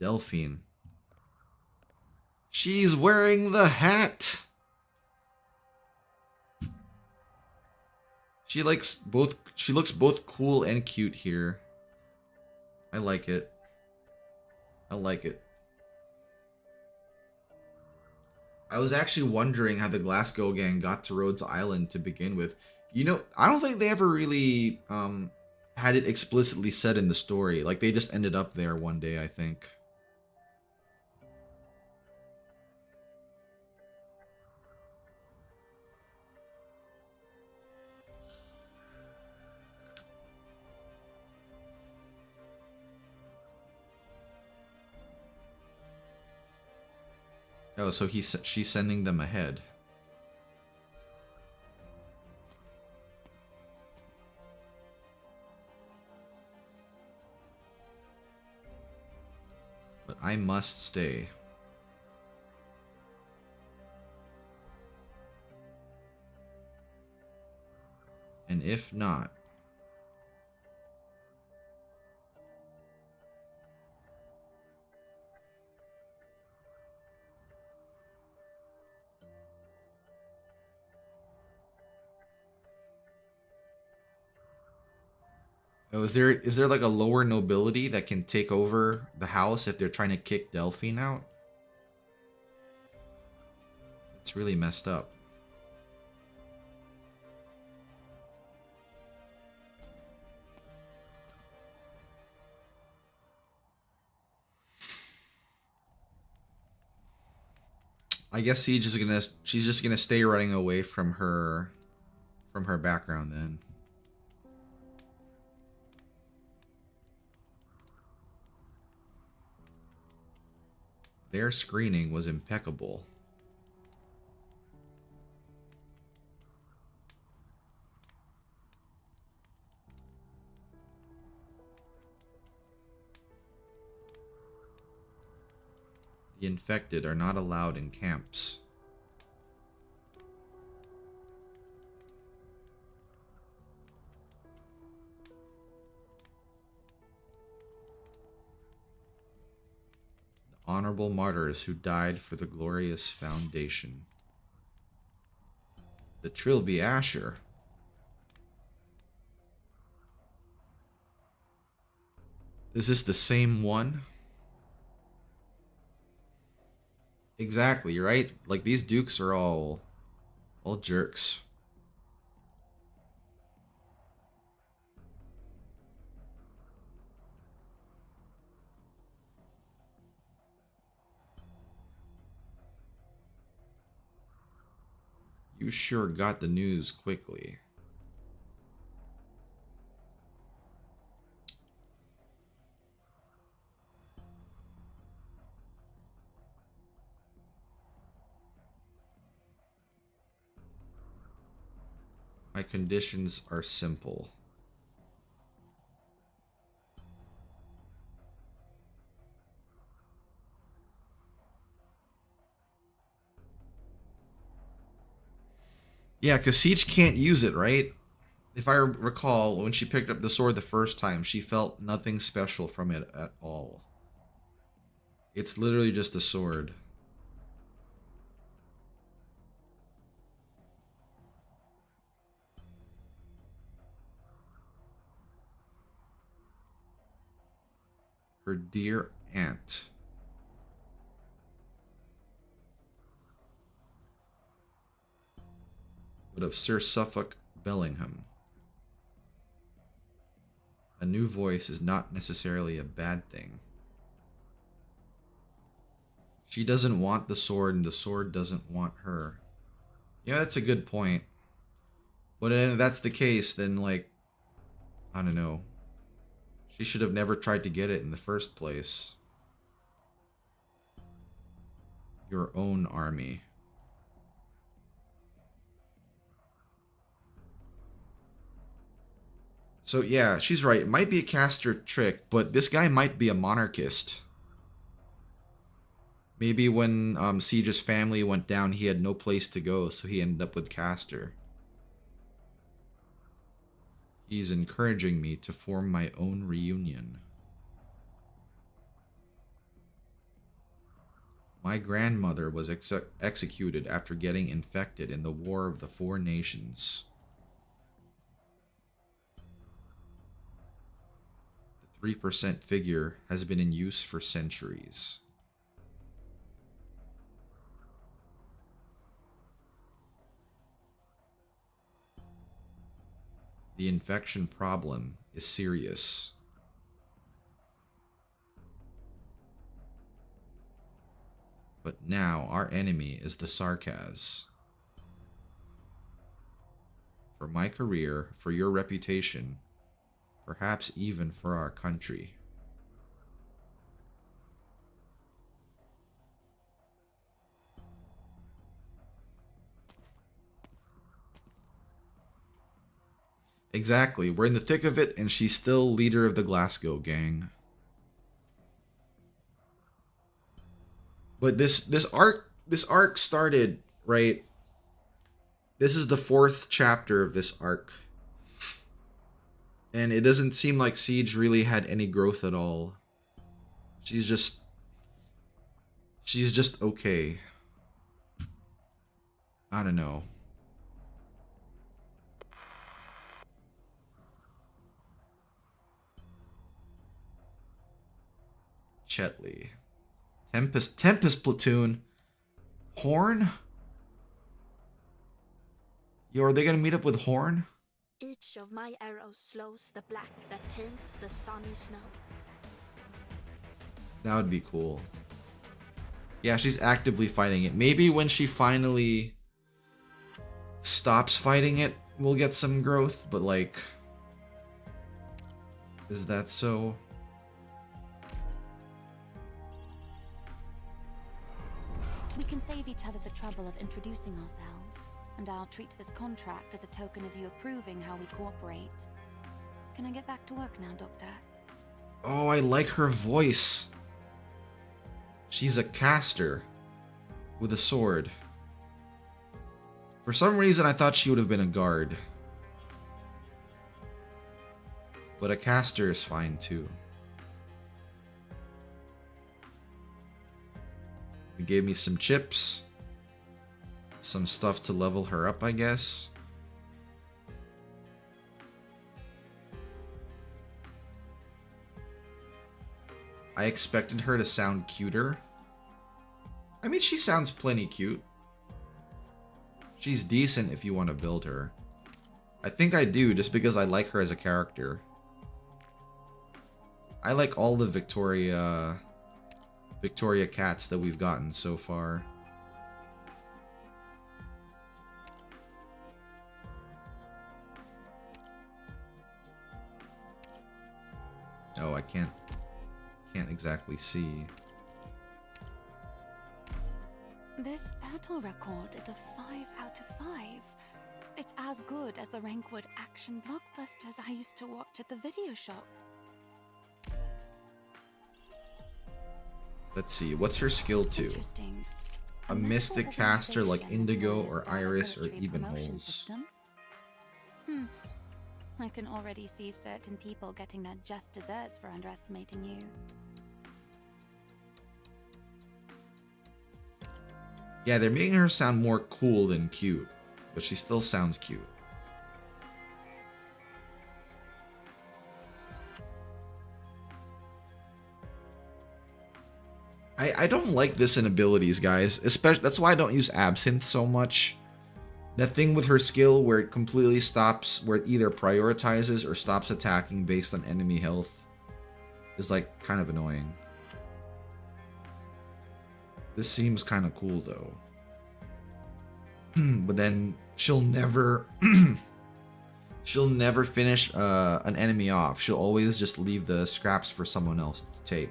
Delphine. She's wearing the hat. She looks both cool and cute here. I like it. I like it. I was actually wondering how the Glasgow gang got to Rhodes Island to begin with. You know, I don't think they ever really had it explicitly said in the story. Like, they just ended up there one day, I think. Oh, so she's sending them ahead. But I must stay. And if not, oh, is there like a lower nobility that can take over the house if they're trying to kick Delphine out? It's really messed up. I guess she's just gonna stay running away from her background then. Their screening was impeccable. The infected are not allowed in camps. The honorable martyrs who died for the glorious foundation. The Trilby Asher. Is this the same one? Exactly, right? Like, these dukes are all jerks. You sure got the news quickly. My conditions are simple. Yeah, because Siege can't use it, right? If I recall, when she picked up the sword the first time, she felt nothing special from it at all. It's literally just a sword. Her dear aunt. But of Sir Suffolk Bellingham. A new voice is not necessarily a bad thing. She doesn't want the sword, and the sword doesn't want her. Yeah, that's a good point. But if that's the case, then, like, I don't know. She should have never tried to get it in the first place. Your own army. So yeah, she's right. It might be a caster trick, but this guy might be a monarchist. Maybe when Siege's family went down, he had no place to go, so he ended up with Caster. He's encouraging me to form my own reunion. My grandmother was executed after getting infected in the War of the Four Nations. The 3% figure has been in use for centuries. The infection problem is serious. But now our enemy is the Sarkaz. For my career, for your reputation, perhaps even for our country. Exactly, we're in the thick of it, and she's still leader of the Glasgow gang. But this arc started, right? This is the 4th chapter of this arc. And it doesn't seem like Siege really had any growth at all. She's just okay. I don't know. Chetley. Tempest platoon. Horn? Yo, are they gonna meet up with Horn? Each of my arrows slows the black that tints the sunny snow. That would be cool. Yeah, she's actively fighting it. Maybe when she finally stops fighting it, we'll get some growth, but like... Is that so? We can save each other the trouble of introducing ourselves, and I'll treat this contract as a token of you approving how we cooperate. Can I get back to work now, Doctor? Oh, I like her voice. She's a caster with a sword. For some reason, I thought she would have been a guard. But a caster is fine too. They gave me some chips. some stuff to level her up, I guess. I expected her to sound cuter. I mean, she sounds plenty cute. She's decent if you want to build her. I think I do, just because I like her as a character. I like all the Victoria cats that we've gotten so far. Oh, I can't exactly see. This battle record is a 5 out of 5. It's as good as the Rankwood action blockbusters I used to watch at the video shop. Let's see, what's her skill 2? Interesting. A mystic caster like Indigo or Iris or Ebenholz. I can already see certain people getting their just desserts for underestimating you. Yeah, they're making her sound more cool than cute, but she still sounds cute. I don't like this in abilities, guys. Especially that's why I don't use Absinthe so much. That thing with her skill where it completely stops, where it either prioritizes or stops attacking based on enemy health is like kind of annoying. This seems kind of cool though. But then she'll never finish an enemy off. She'll always just leave the scraps for someone else to take.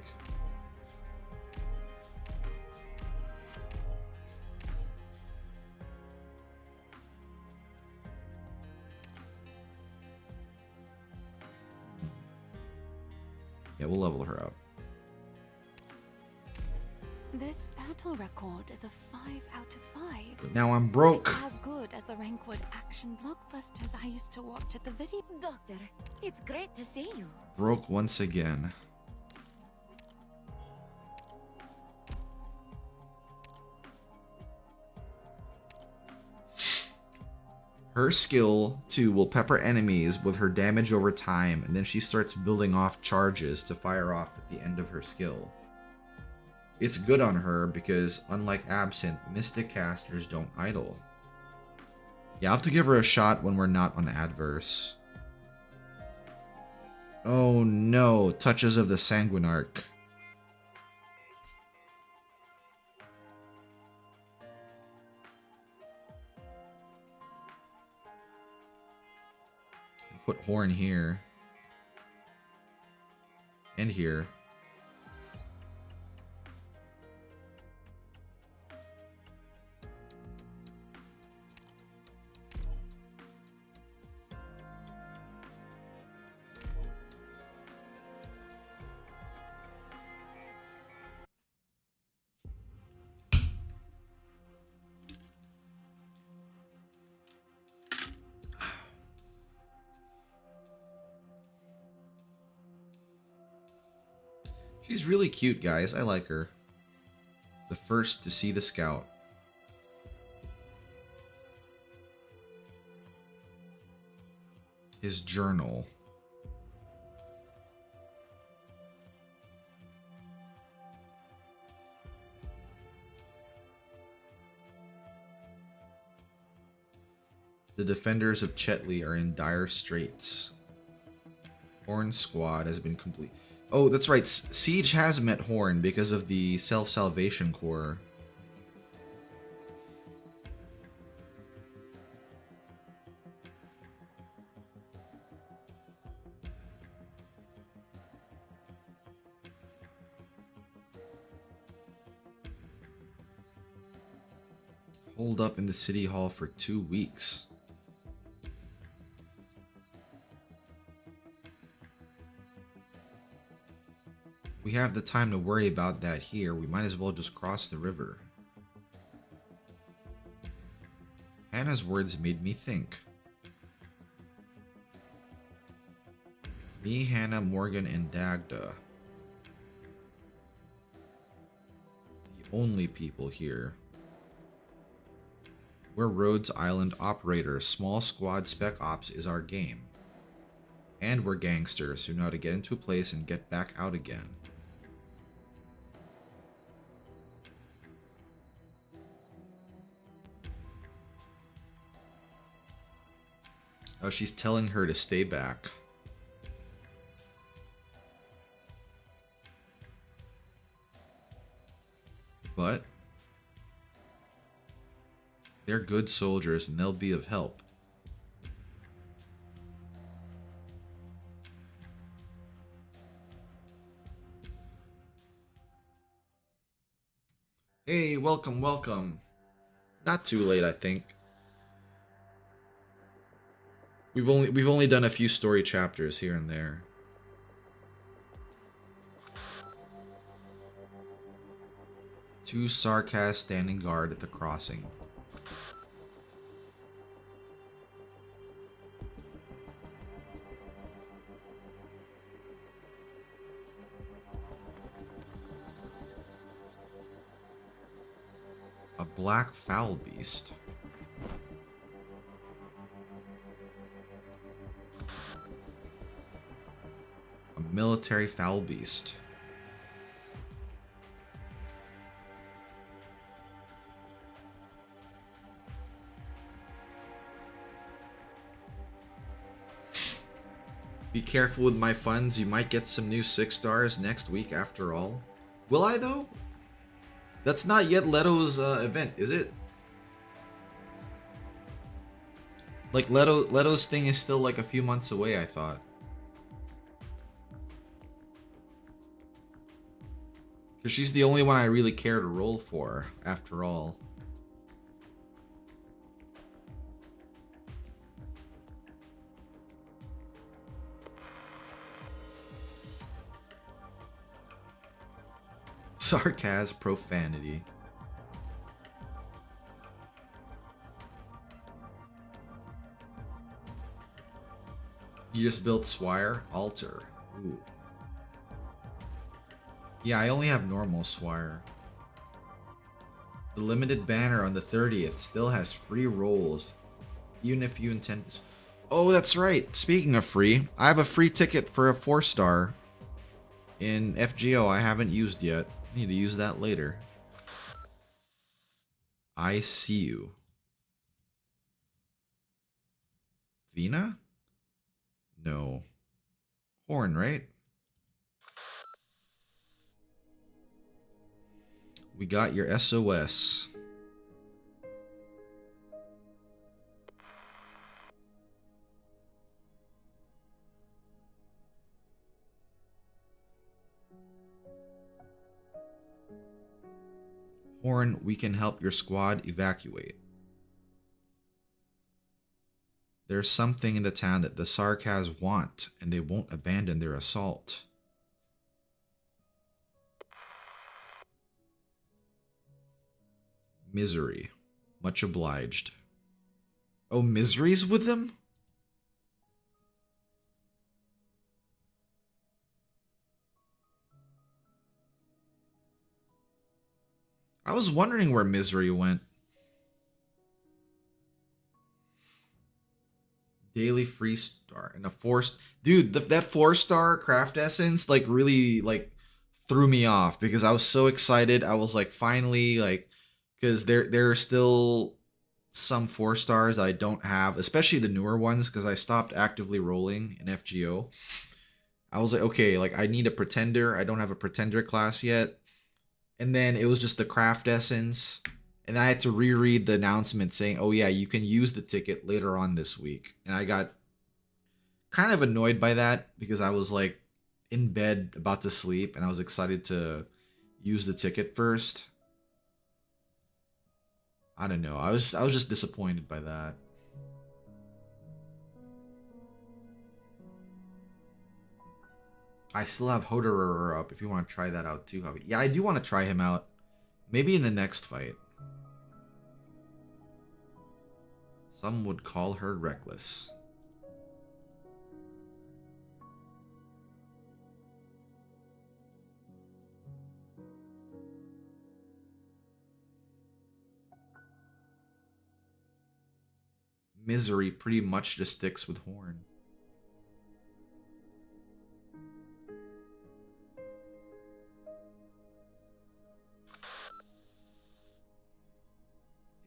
Yeah, we'll level her up. This battle record is a 5 out of 5. But now I'm broke. It's as good as the Rankwood action blockbusters I used to watch at the video. Doctor, it's great to see you. Broke once again. Her skill 2 will pepper enemies with her damage over time, and then she starts building off charges to fire off at the end of her skill. It's good on her because, unlike Absinthe, Mystic casters don't idle. Yeah, I'll have to give her a shot when we're not on adverse. Oh no, touches of the Sanguinarch. Put Horn here. And here. She's really cute, guys. I like her. The first to see the scout. His journal. The defenders of Chetley are in dire straits. Horn squad has been complete. Oh, that's right. Siege has met Horn because of the self-salvation core. Holed up in the city hall for 2 weeks. We have the time to worry about that here. We might as well just cross the river. Hannah's words made me think. Me, Hannah, Morgan, and Dagda. The only people here. We're Rhodes Island operators. Small squad spec ops is our game. And we're gangsters who know how to get into a place and get back out again. Oh, she's telling her to stay back. But they're good soldiers and they'll be of help. Hey, welcome, welcome. Not too late, I think. We've only done a few story chapters here and there. Two Sarkas standing guard at the crossing. A black foul beast. A military foul beast. Be careful with my funds. You might get some new 6 stars next week after all. Will I though? That's not yet Leto's event, is it? Like Leto's thing is still like a few months away, I thought. Because she's the only one I really care to roll for, after all. Sarcasm, profanity. You just built Swire? Altar. Ooh. Yeah, I only have normal Swire. The limited banner on the 30th still has free rolls. Even if you intend to... Oh, that's right. Speaking of free, I have a free ticket for a 4-star in FGO I haven't used yet. I need to use that later. I see you. Vina? No. Horn, right? We got your SOS. Horn, we can help your squad evacuate. There's something in the town that the Sarkas want, and they won't abandon their assault. Misery. Much obliged. Oh, Misery's with them? I was wondering where Misery went. Daily free star and a 4 dude, that 4-star craft essence like really like threw me off because I was so excited. I was like finally like because there are still some 4 stars that I don't have, especially the newer ones because I stopped actively rolling in FGO. I was like, okay, like I need a pretender. I don't have a pretender class yet. And then it was just the craft essence. And I had to reread the announcement saying, oh yeah, you can use the ticket later on this week. And I got kind of annoyed by that because I was like in bed about to sleep and I was excited to use the ticket first. I don't know. I was just disappointed by that. I still have Hoderer up if you want to try that out too, Huffy. Yeah, I do want to try him out. Maybe in the next fight. Some would call her reckless. Misery pretty much just sticks with Horn.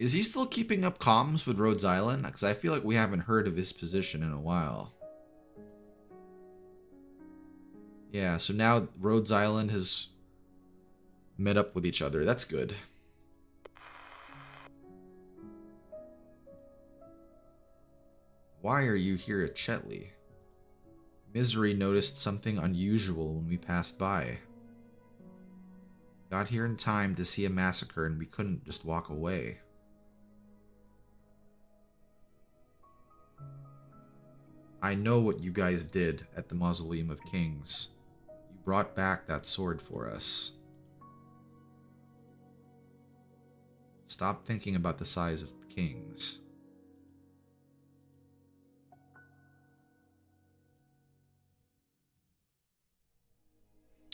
Is he still keeping up comms with Rhodes Island? Because I feel like we haven't heard of his position in a while. Yeah, so now Rhodes Island has met up with each other. That's good. Why are you here at Chetley? Misery noticed something unusual when we passed by. Got here in time to see a massacre and we couldn't just walk away. I know what you guys did at the Mausoleum of Kings. You brought back that sword for us. Stop thinking about the size of the kings.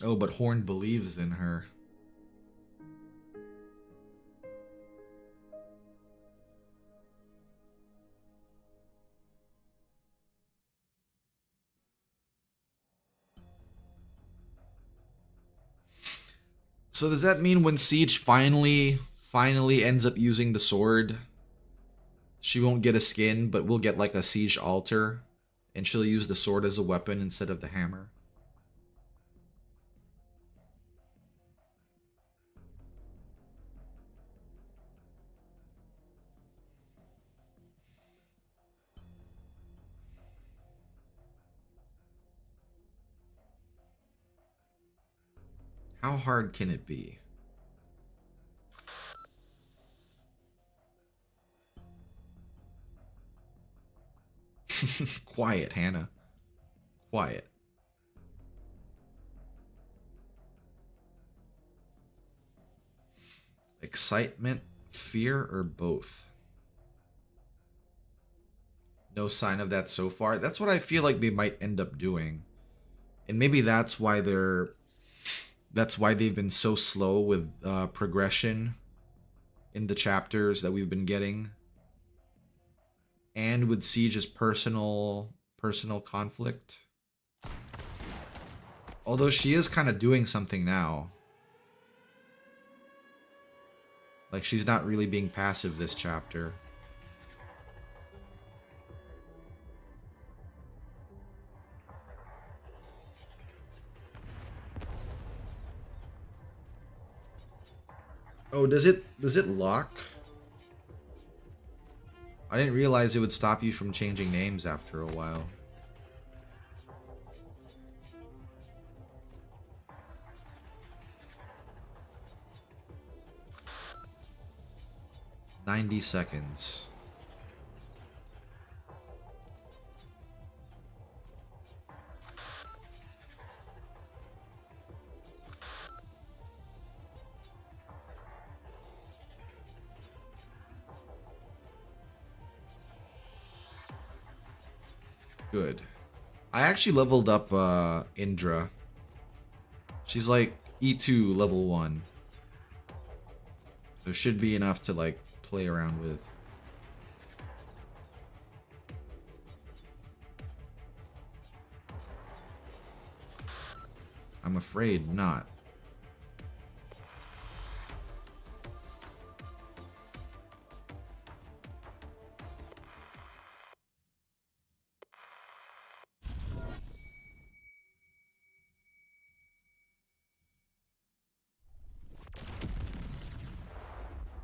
Oh, but Horn believes in her. So does that mean when Siege finally ends up using the sword, she won't get a skin, but we'll get like a Siege altar, and she'll use the sword as a weapon instead of the hammer? How hard can it be? Quiet, Hannah. Quiet. Excitement, fear, or both? No sign of that so far. That's what I feel like they might end up doing. And maybe that's why they've been so slow with progression in the chapters that we've been getting. And with Siege's personal conflict. Although she is kind of doing something now. Like, she's not really being passive this chapter. Oh, does it lock? I didn't realize it would stop you from changing names after a while. "90 seconds. Good. I actually leveled up Indra. She's like E2 level 1. So should be enough to like play around with. I'm afraid not.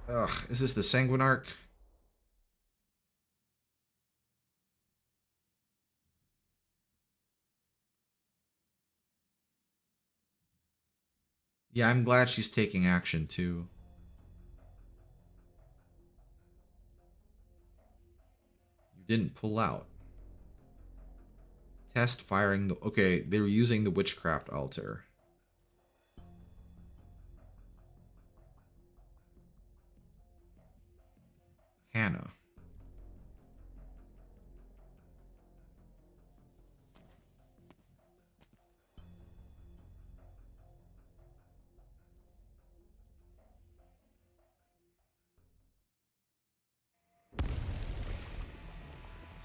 Ugh, is this the Sanguinarch? Yeah, I'm glad she's taking action too. You didn't pull out. Test firing the... Okay, they were using the Witchcraft altar. Hannah.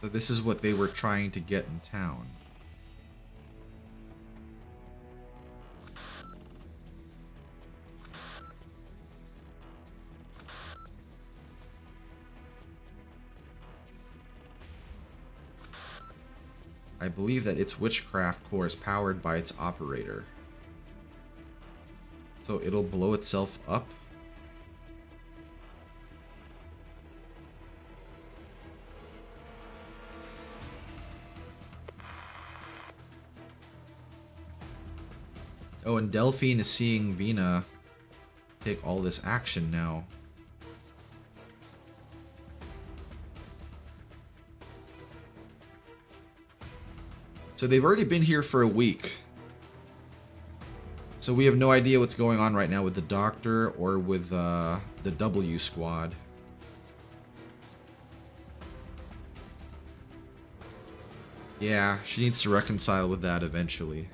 So this is what they were trying to get in town. I believe that its witchcraft core is powered by its operator. So it'll blow itself up? Oh, and Delphine is seeing Vina take all this action now. So they've already been here for a week. So we have no idea what's going on right now with the Doctor or with the W squad. Yeah, she needs to reconcile with that eventually.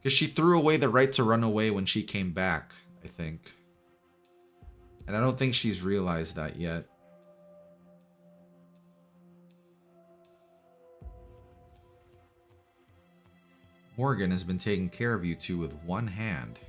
Because she threw away the right to run away when she came back, I think. And I don't think she's realized that yet. Morgan has been taking care of you two with one hand.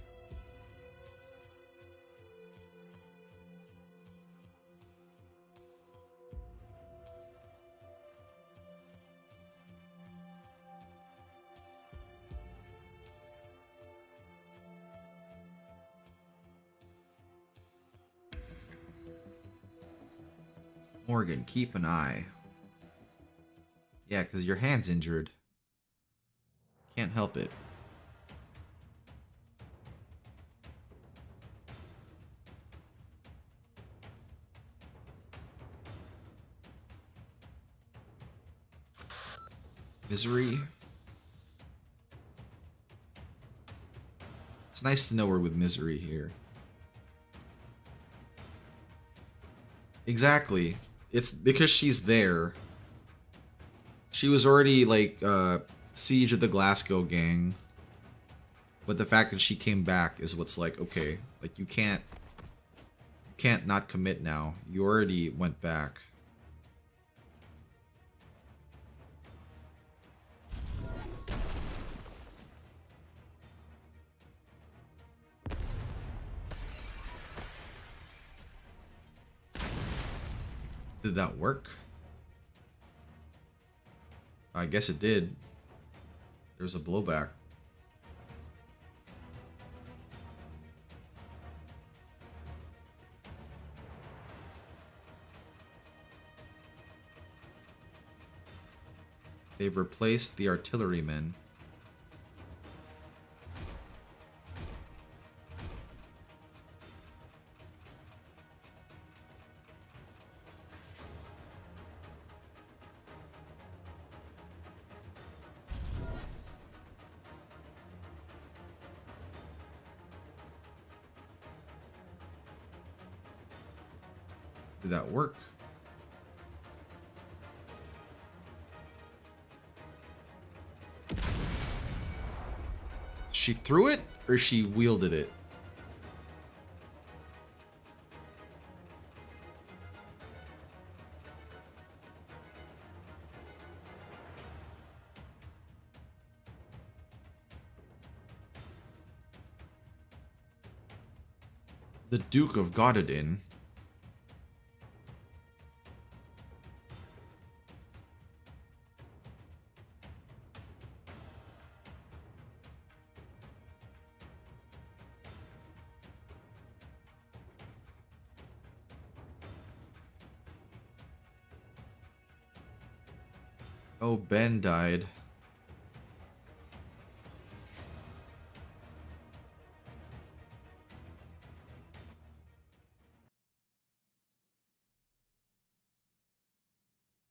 Morgan, keep an eye. Yeah, because your hand's injured. Can't help it. Misery. It's nice to know we're with Misery here. Exactly. It's because she's there. She was already like Siege of the Glasgow gang. But the fact that she came back is what's like, okay, like you can't not commit now. You already went back. Did that work? I guess it did. There's a blowback. They've replaced the artillerymen. Did that work? She threw it or she wielded it? The Duke of Gododin. Oh, Ben died.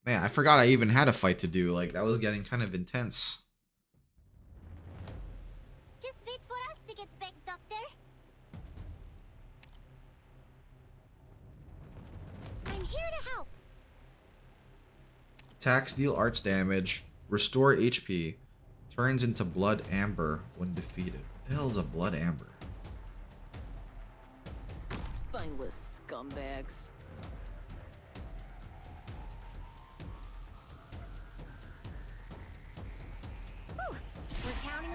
Man, I forgot I even had a fight to do. Like, that was getting kind of intense. Just wait for us to get back, Doctor. I'm here to help. Attacks deal arts damage, restore HP, turns into blood amber when defeated. What the hell is a blood amber? Spineless scumbags.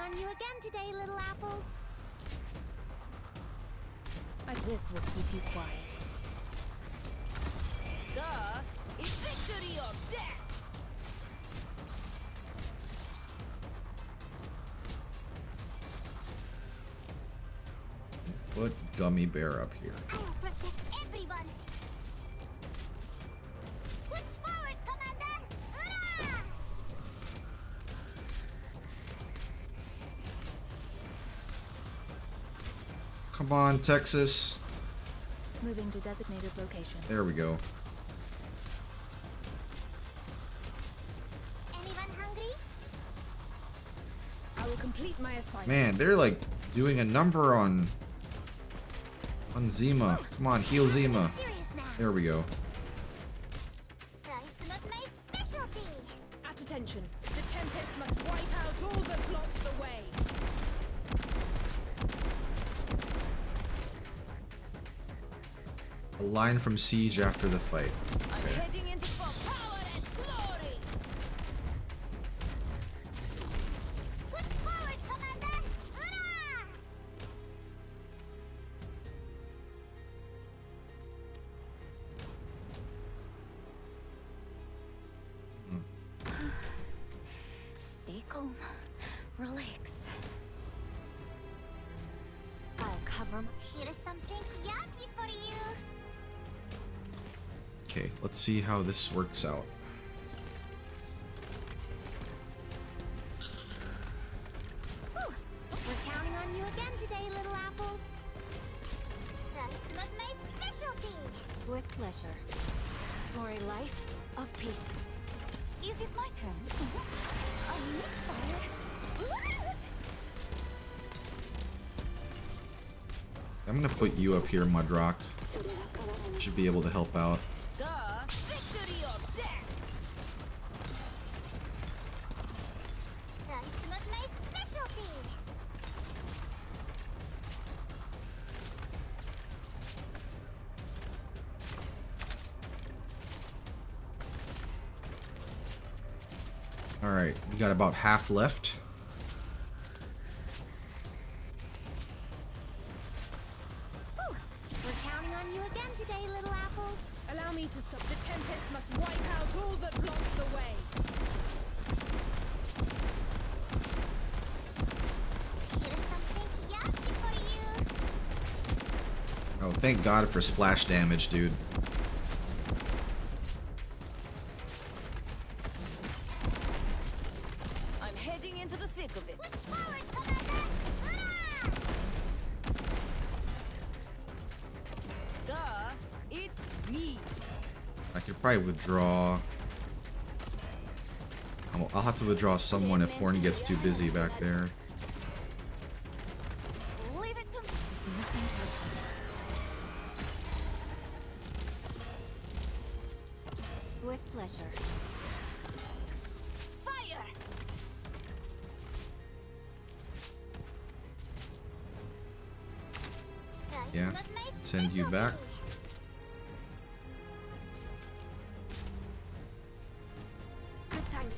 on you again today, little apple. This will keep you quiet. Duh! It's victory or death! Put Gummy Bear up here. I will protect everyone. Push forward, Commander! Hurrah! Come on, Texas. Moving to designated location. There we go. Anyone hungry? I will complete my assignment. Man, they're like doing a number on Zima. Come on, heal Zima. Serious now. There we go. Try some of my specialty. At attention. The Tempest must wipe out all that blocks the way. A line from Siege after the fight. I'm Okay. heading into for power and glory! Push forward, Commander! Hurrah! Stay calm. Relax. I'll cover him. Here's something yummy for you. Okay, let's see how this works out. Whew. We're counting on you again today, little apple. Try some of my specialty. With pleasure. For a life of peace. Is it my turn? A misfire. I'm gonna put you up here, Mudrock. Should be able to help out. Duh! Victory or death! Try some of my specialty. Alright, we got about half left. Whew. We're counting on you again today, little apple. Allow me to stop. The Tempest must wipe out all that blocks the way. Here's something yummy for you. Oh, thank God for splash damage, dude. I'm heading into the thick of it. Push forward, Commander! Hurrah! Duh! It's me! I could probably withdraw. I'll have to withdraw someone if Horn gets too busy back there. Leave it to me. With pleasure. Fire! Try Yeah, some of my send you back. specialty. Good time.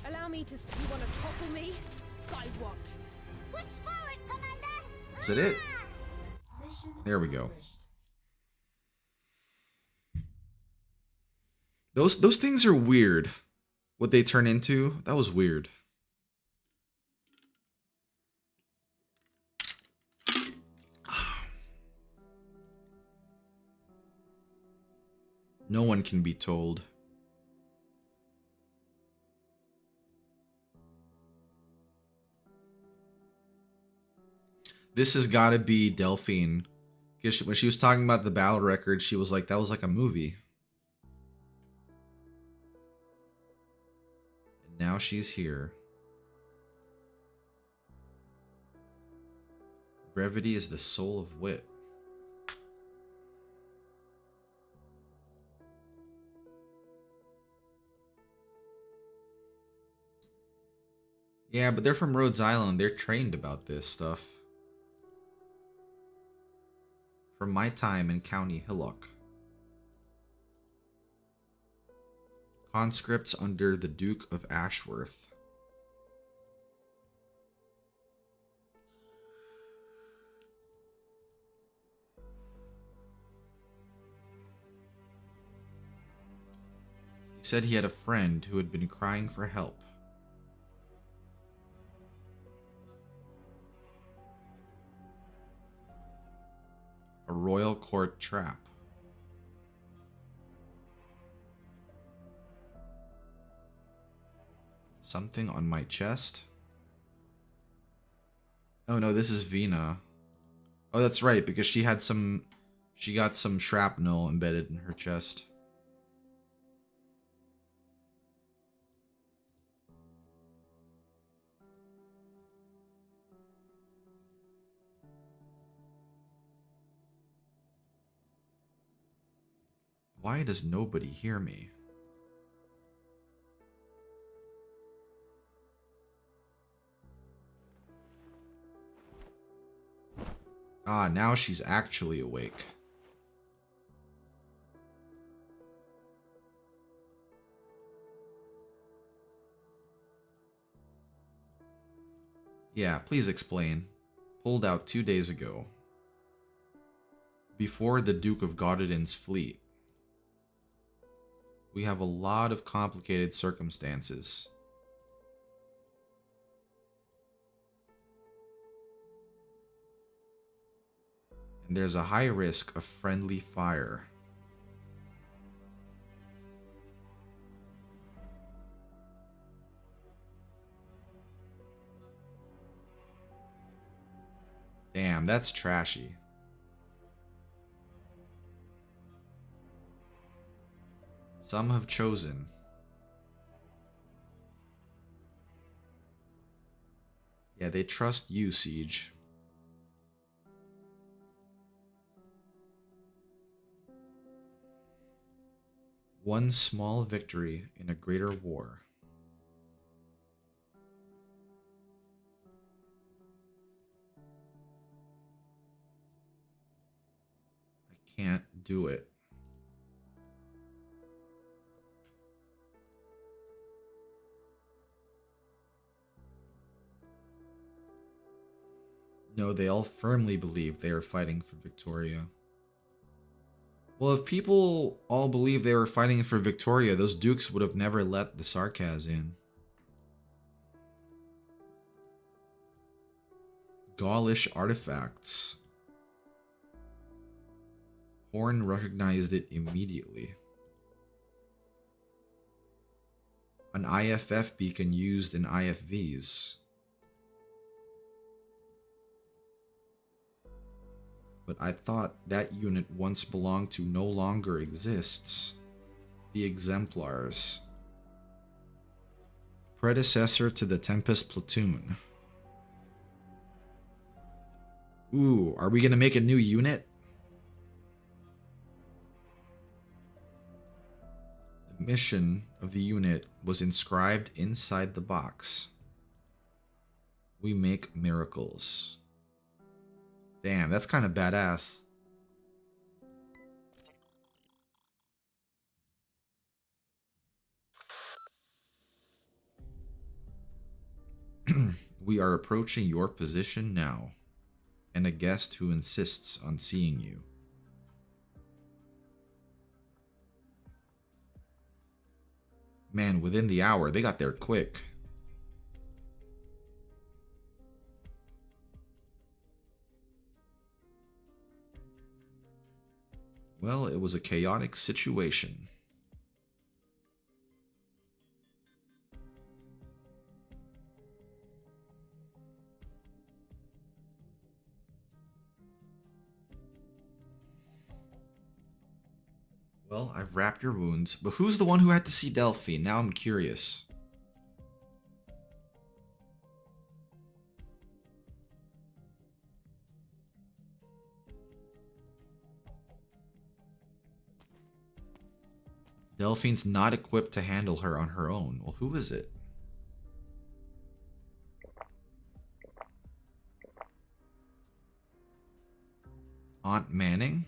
Allow me to. You want to topple me? By what? Push forward, Commander! Is that it? Hurrah! There we go. Those things are weird. What they turn into, that was weird. No one can be told. This has got to be Delphine. Because when she was talking about the battle record, she was like, that was like a movie. And now she's here. Brevity is the soul of wit. Yeah, but they're from Rhodes Island. They're trained about this stuff. From my time in County Hillock. Conscripts under the Duke of Ashworth. He said he had a friend who had been crying for help. A royal court trap. Something on my chest. Oh no, this is Vina. Oh, that's right, because she got some shrapnel embedded in her chest. Why does nobody hear me? Ah, now she's actually awake. Yeah, please explain. Pulled out 2 days ago. Before the Duke of Gododin's fleet. We have a lot of complicated circumstances. And there's a high risk of friendly fire. Damn, that's trashy. Some have chosen. Yeah, they trust you, Siege. One small victory in a greater war. I can't do it. No, they all firmly believe they are fighting for Victoria. Well, if people all believe they were fighting for Victoria, those dukes would have never let the Sarkaz in. Gaulish artifacts. Horn recognized it immediately. An IFF beacon used in IFVs. But I thought that unit once belonged to no longer exists. The Exemplars. Predecessor to the Tempest Platoon. Ooh, are we gonna make a new unit? The mission of the unit was inscribed inside the box. We make miracles. Damn, that's kind of badass. We are approaching your position now, and a guest who insists on seeing you. Man, within the hour, they got there quick. Well, it was a chaotic situation. Well, I've wrapped your wounds, but who's the one who had to see Delphine? Now I'm curious. Delphine's not equipped to handle her on her own. Well, who is it? Aunt Manning?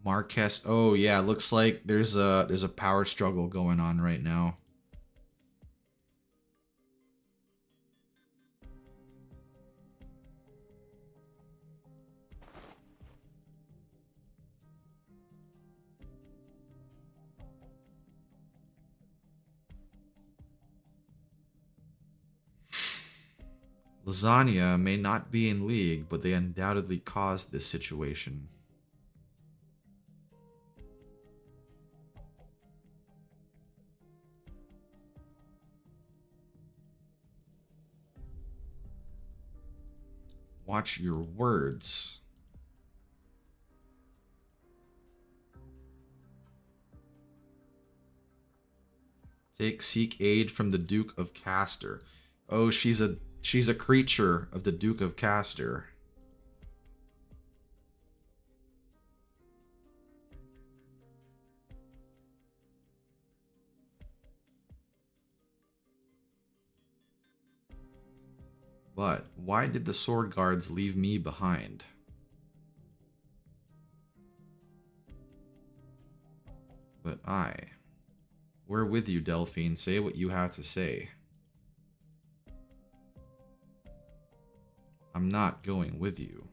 Marquez. Oh yeah, looks like there's a power struggle going on right now. Lasagna may not be in league, but they undoubtedly caused this situation. Watch your words. Seek aid from the Duke of Castor. Oh, she's a creature of the Duke of Castor. But why did the sword guards leave me behind? But we're with you, Delphine. Say what you have to say. I'm not going with you.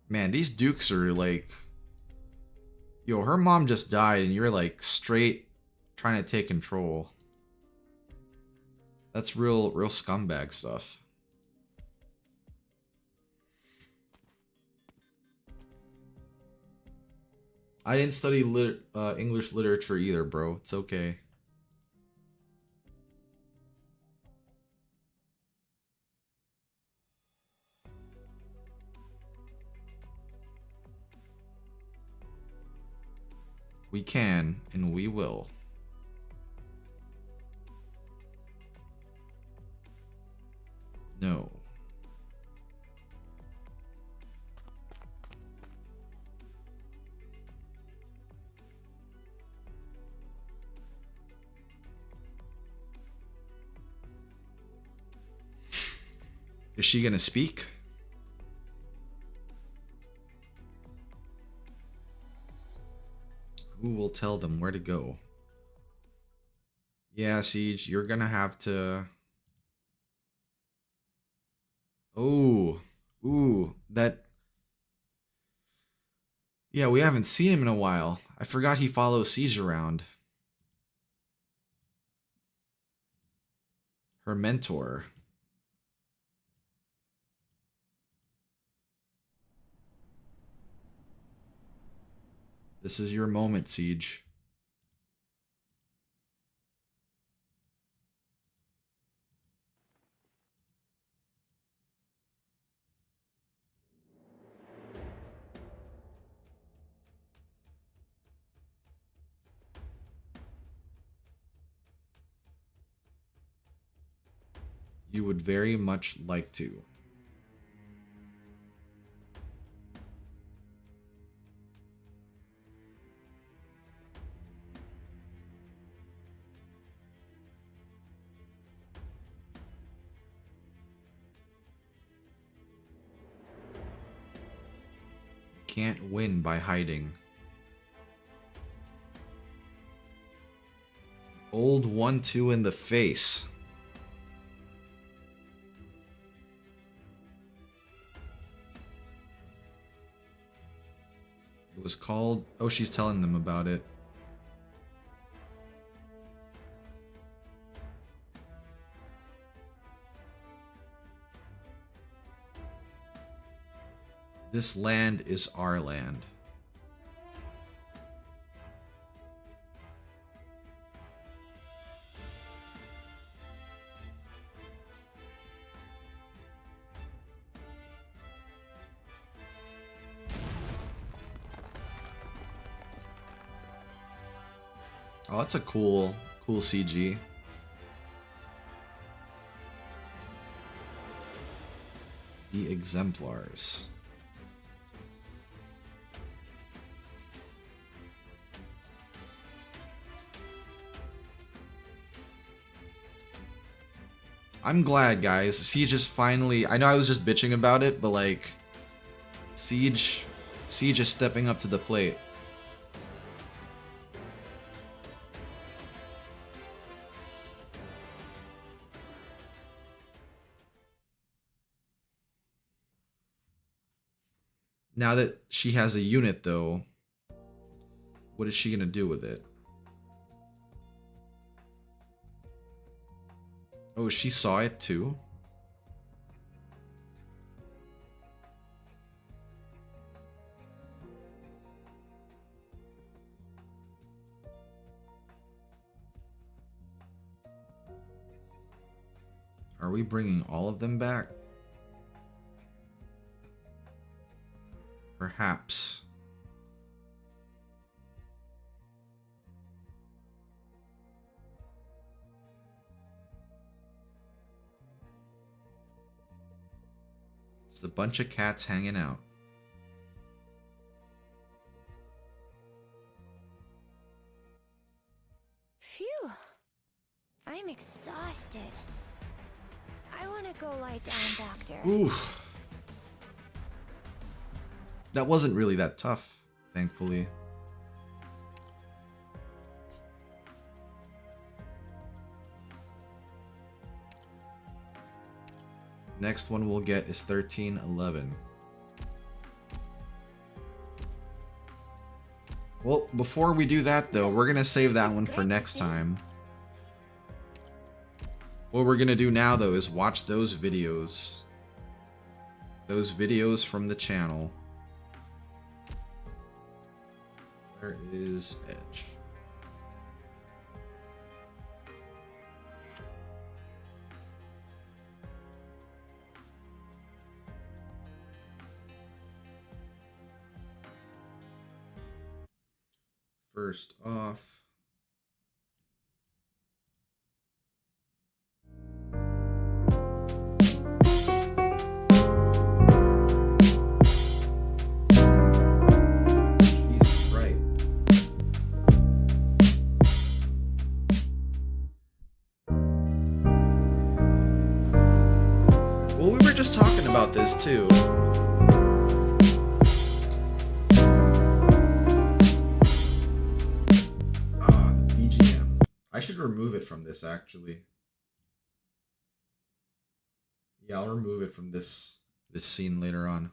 Man, these dukes are like... Yo, her mom just died and you're like straight trying to take control. That's real scumbag stuff. I didn't study English literature either, bro. It's okay. We can, and we will. No. Is she gonna speak? Who will tell them where to go? Yeah, Siege, you're gonna have to... Oh. Ooh, that... Yeah, we haven't seen him in a while. I forgot he follows Siege around. Her mentor. This is your moment, Siege. You would very much like to. Can't win by hiding. Old 1-2 in the face. It was called... Oh, she's telling them about it. This land is our land. Oh, that's a cool CG. The exemplars. I'm glad, guys. Siege is finally... I know I was just bitching about it, but like... Siege is stepping up to the plate. Now that she has a unit, though, what is she going to do with it? Oh, she saw it too? Are we bringing all of them back? Perhaps. It's a bunch of cats hanging out. Phew. I'm exhausted. I want to go lie down, Doctor. Oof. That wasn't really that tough, thankfully. Next one we'll get is 1311. Well, before we do that though, we're gonna save that one for next time. What we're gonna do now though is watch those videos. Those videos from the channel. Where is Edge? First off, she's right. Well, we were just talking about this too. I should remove it from this, actually. Yeah, I'll remove it from this scene later on.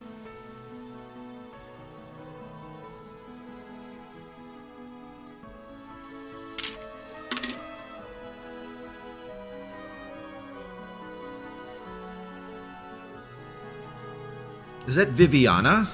Is that Viviana?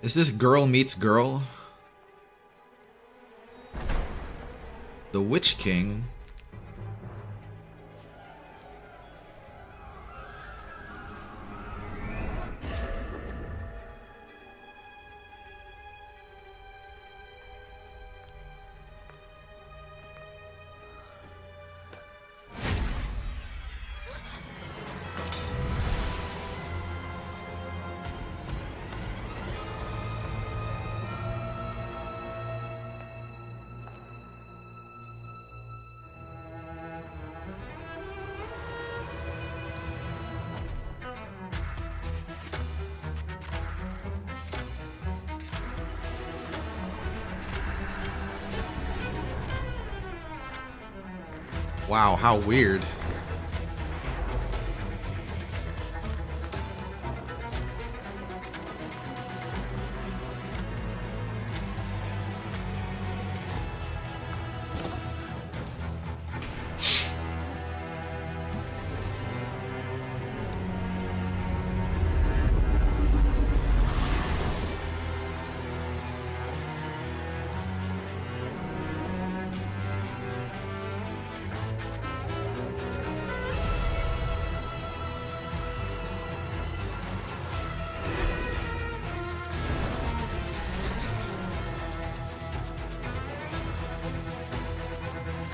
Is this Girl Meets Girl? The Witch King? Wow, how weird.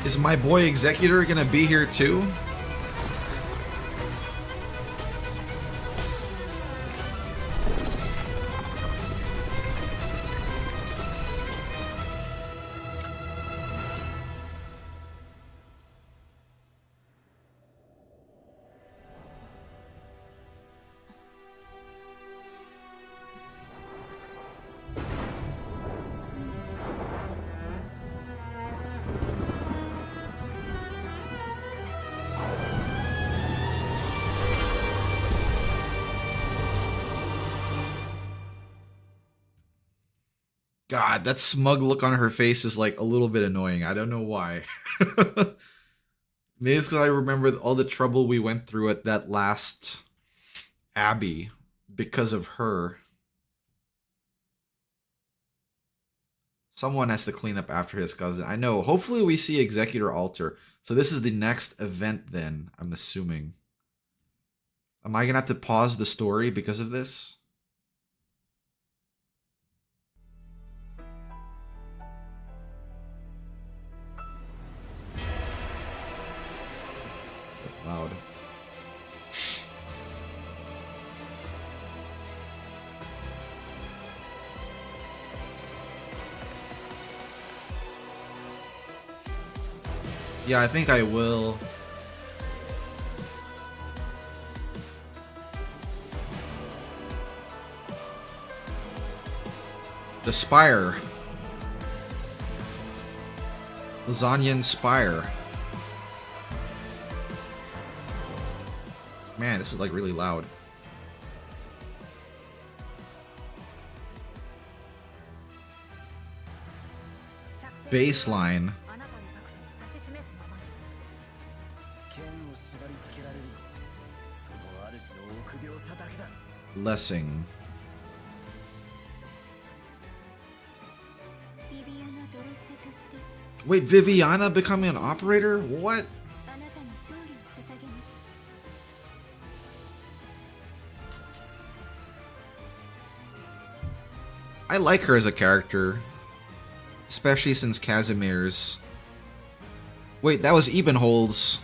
Is my boy Executor gonna be here too? God, that smug look on her face is like a little bit annoying. I don't know why. Maybe it's because I remember all the trouble we went through at that last Abbey because of her. Someone has to clean up after his cousin. I know. Hopefully we see Executor Alter. So this is the next event then, I'm assuming. Am I going to have to pause the story because of this? Loud. Yeah, I think I will. The Spire. Lasagnan Spire. Man, this was like really loud. Baseline. Lessing. Wait, Viviana becoming an operator? What? I like her as a character. Especially since Casimir's... Wait, that was Ebenholz.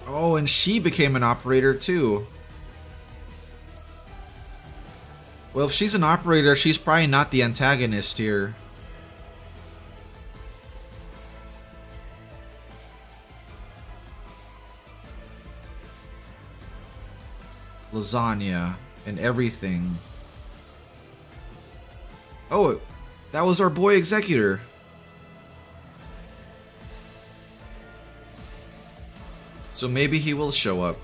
Oh, and she became an operator too. Well, if she's an operator, she's probably not the antagonist here. Lasagna and everything. Oh, that was our boy Executor. So maybe he will show up.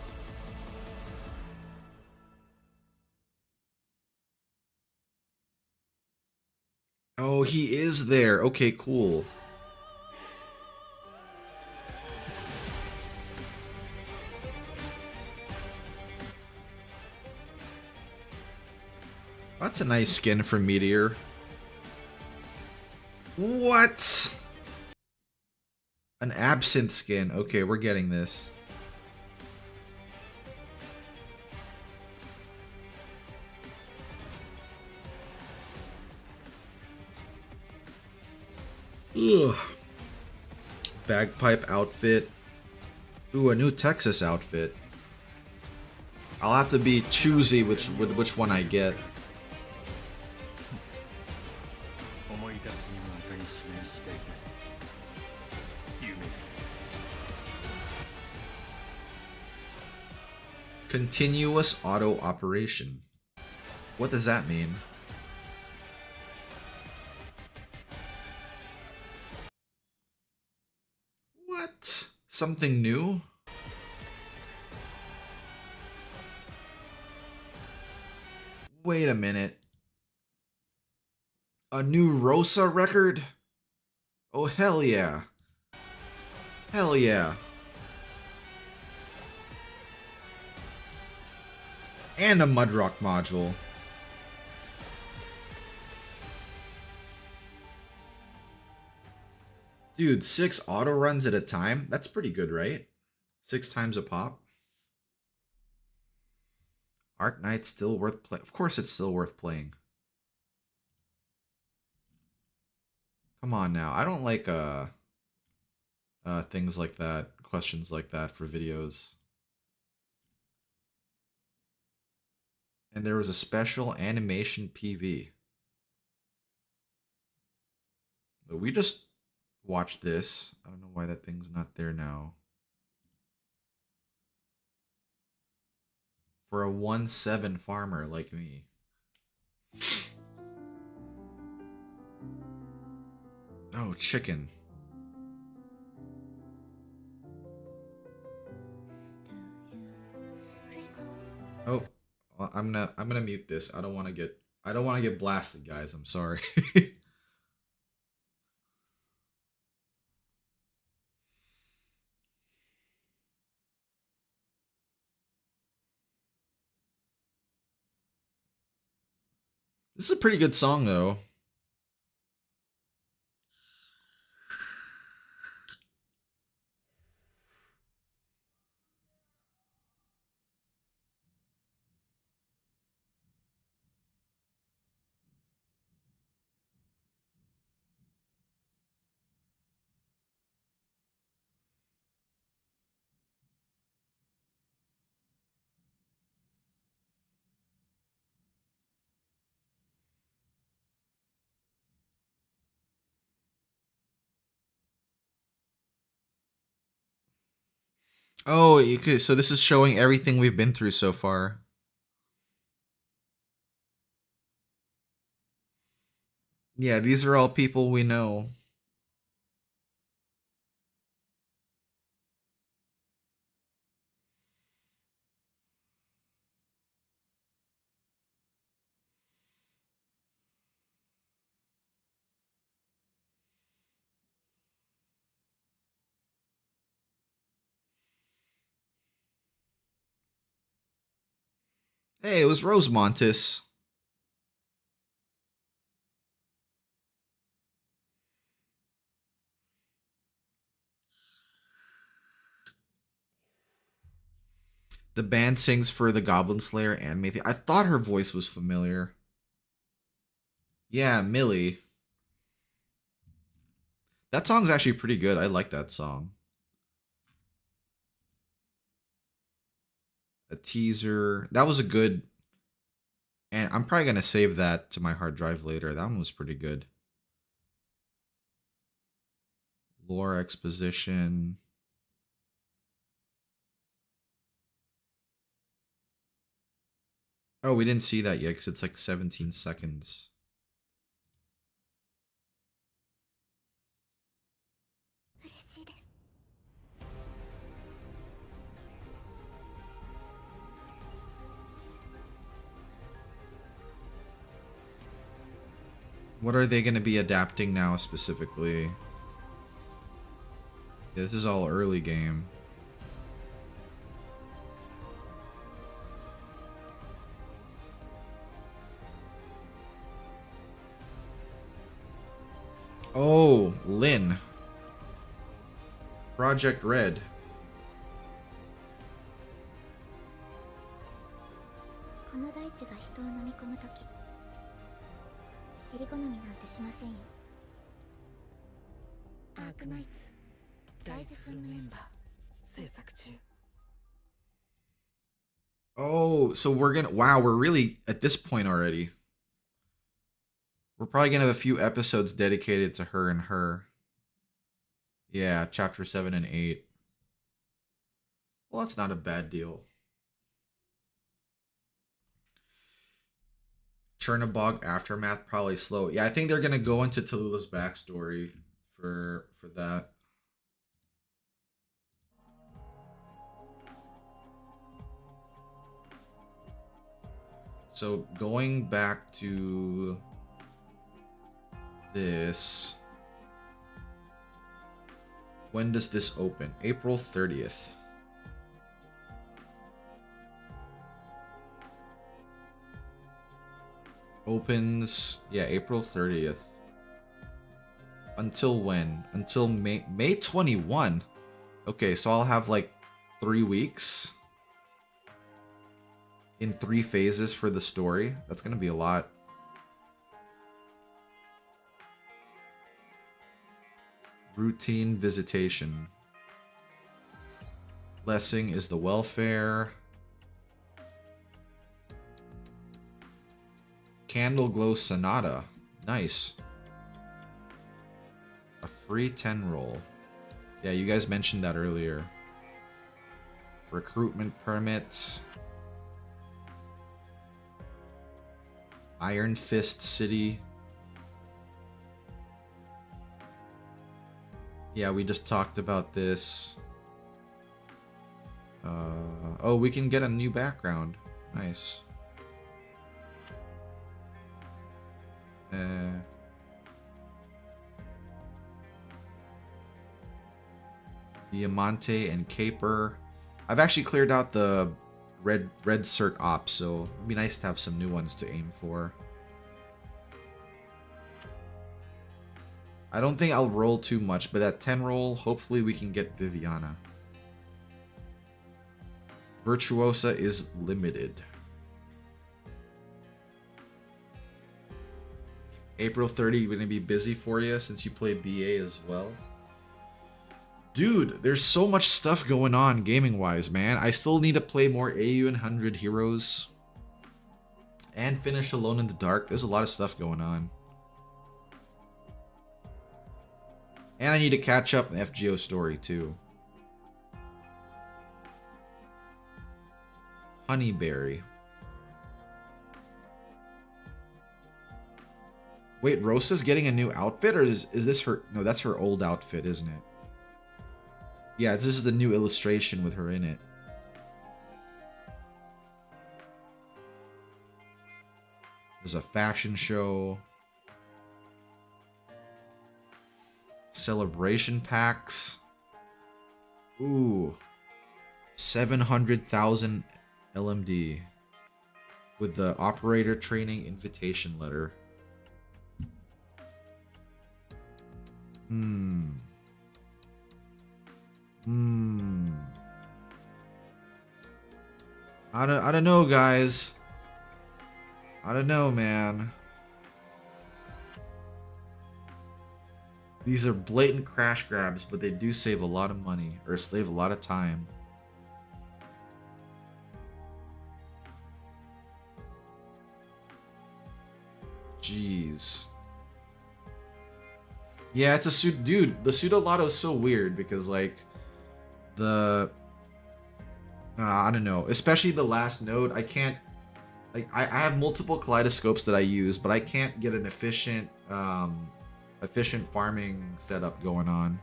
Oh, he is there. Okay, cool. That's a nice skin for Meteor. What? An absinthe skin. Okay, we're getting this. Ugh. Bagpipe outfit. Ooh, a new Texas outfit. I'll have to be choosy which one I get. Continuous auto operation. What does that mean? What? Something new? Wait a minute. A new Rosa record? Oh, hell yeah. Hell yeah. And a Mudrock module. Dude, 6 auto runs at a time? That's pretty good, right? 6 times a pop? Arknights still worth playing. Of course it's still worth playing. Come on now. I don't like things like that, questions like that for videos. And there was a special animation PV. But we just watched this. I don't know why that thing's not there now. For a 1-7 farmer like me. Oh, chicken. Oh, well, I'm gonna mute this. I don't want to get blasted, guys. I'm sorry. This is a pretty good song though. Oh, you could, so this is showing everything we've been through so far. Yeah, these are all people we know. Hey, it was Rosemontis. The band sings for the Goblin Slayer anime. I thought her voice was familiar. Yeah, Millie. That song's actually pretty good. I like that song. A teaser. That was a good. And I'm probably gonna save that to my hard drive later. That one was pretty good. Lore exposition. Oh, we didn't see that yet because it's like 17 seconds. What are they going to be adapting now specifically? Yeah, this is all early game. Oh, Lynn. Project Red. Arknights. Rise full member. 制作中. Oh, so we're gonna. Wow, we're really at this point already. We're probably gonna have a few episodes dedicated to her and her. Yeah, chapter 7 and 8. Well, that's not a bad deal. Chernobog Aftermath probably slow. Yeah, I think they're gonna go into Tallulah's backstory for that. So going back to this, when does this open? April 30th. Opens, yeah, April 30th. Until when? Until May 21. Okay, so I'll have like 3 weeks in 3 phases for the story. That's gonna be a lot. Routine visitation. Blessing is the welfare. Candle Glow Sonata. Nice. A free 10 roll. Yeah, you guys mentioned that earlier. Recruitment permits. Iron Fist City. Yeah, we just talked about this. Oh, we can get a new background. Nice. Diamante and Caper. I've actually cleared out the red cert ops, so it'd be nice to have some new ones to aim for. I don't think I'll roll too much, but that 10 roll, hopefully we can get Viviana. Virtuosa is limited. April 30 going to be busy for you since you play BA as well. Dude, there's so much stuff going on gaming-wise, man. I still need to play more AU and 100 Heroes. And finish Alone in the Dark. There's a lot of stuff going on. And I need to catch up the FGO story, too. Honeyberry. Wait, Rosa's getting a new outfit? Or is this her... No, that's her old outfit, isn't it? Yeah, this is the new illustration with her in it. There's a fashion show. Celebration packs. Ooh. 700,000 LMD. With the operator training invitation letter. I don't know, guys. I don't know, man. These are blatant crash grabs, but they do save a lot of money, or save a lot of time. Jeez. Yeah, it's a suit, dude. The pseudo lotto is so weird because, like, the I don't know, especially the last node. I can't, like, I have multiple kaleidoscopes that I use, but I can't get an efficient farming setup going on.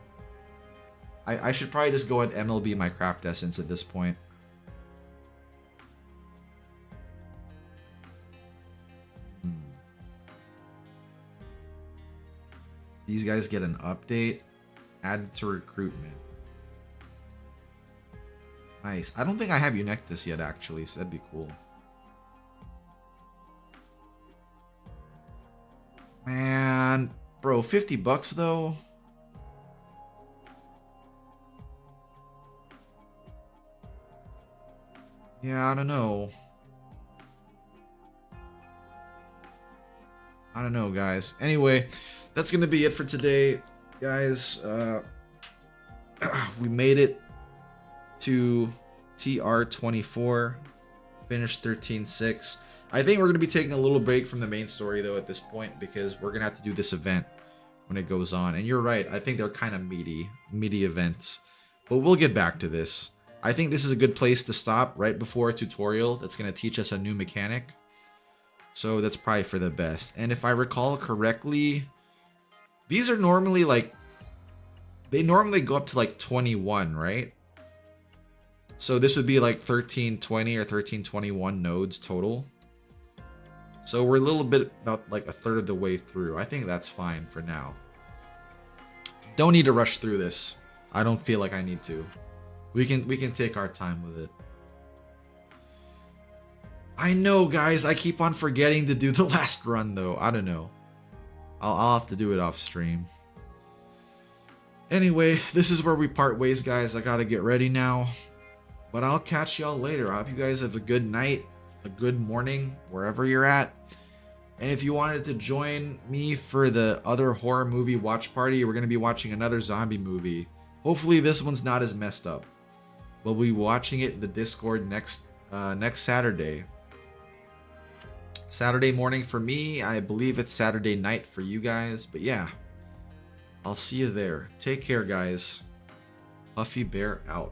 I should probably just go at MLB my craft essence at this point. These guys get an update. Add to recruitment. Nice. I don't think I have Eunectus yet, actually, so that'd be cool. Man, bro, 50 bucks though? Yeah, I don't know. I don't know, guys. Anyway, that's gonna be it for today, guys. We made it to TR24, finished 13-6. I think we're going to be taking a little break from the main story, though, at this point, because we're going to have to do this event when it goes on. And you're right, I think they're kind of meaty events. But we'll get back to this. I think this is a good place to stop right before a tutorial that's going to teach us a new mechanic. So that's probably for the best. And if I recall correctly, these are normally like... They normally go up to like 21, right? So this would be like 1320 or 1321 nodes total. So we're a little bit about like a third of the way through. I think that's fine for now. Don't need to rush through this. I don't feel like I need to. We can take our time with it. I know, guys. I keep on forgetting to do the last run though. I don't know. I'll have to do it off stream. Anyway, this is where we part ways, guys. I gotta get ready now. But I'll catch y'all later. I hope you guys have a good night, a good morning, wherever you're at. And if you wanted to join me for the other horror movie watch party, we're going to be watching another zombie movie. Hopefully this one's not as messed up. But we'll be watching it in the Discord next Saturday. Saturday morning for me. I believe it's Saturday night for you guys. But yeah, I'll see you there. Take care, guys. Huffy Bear out.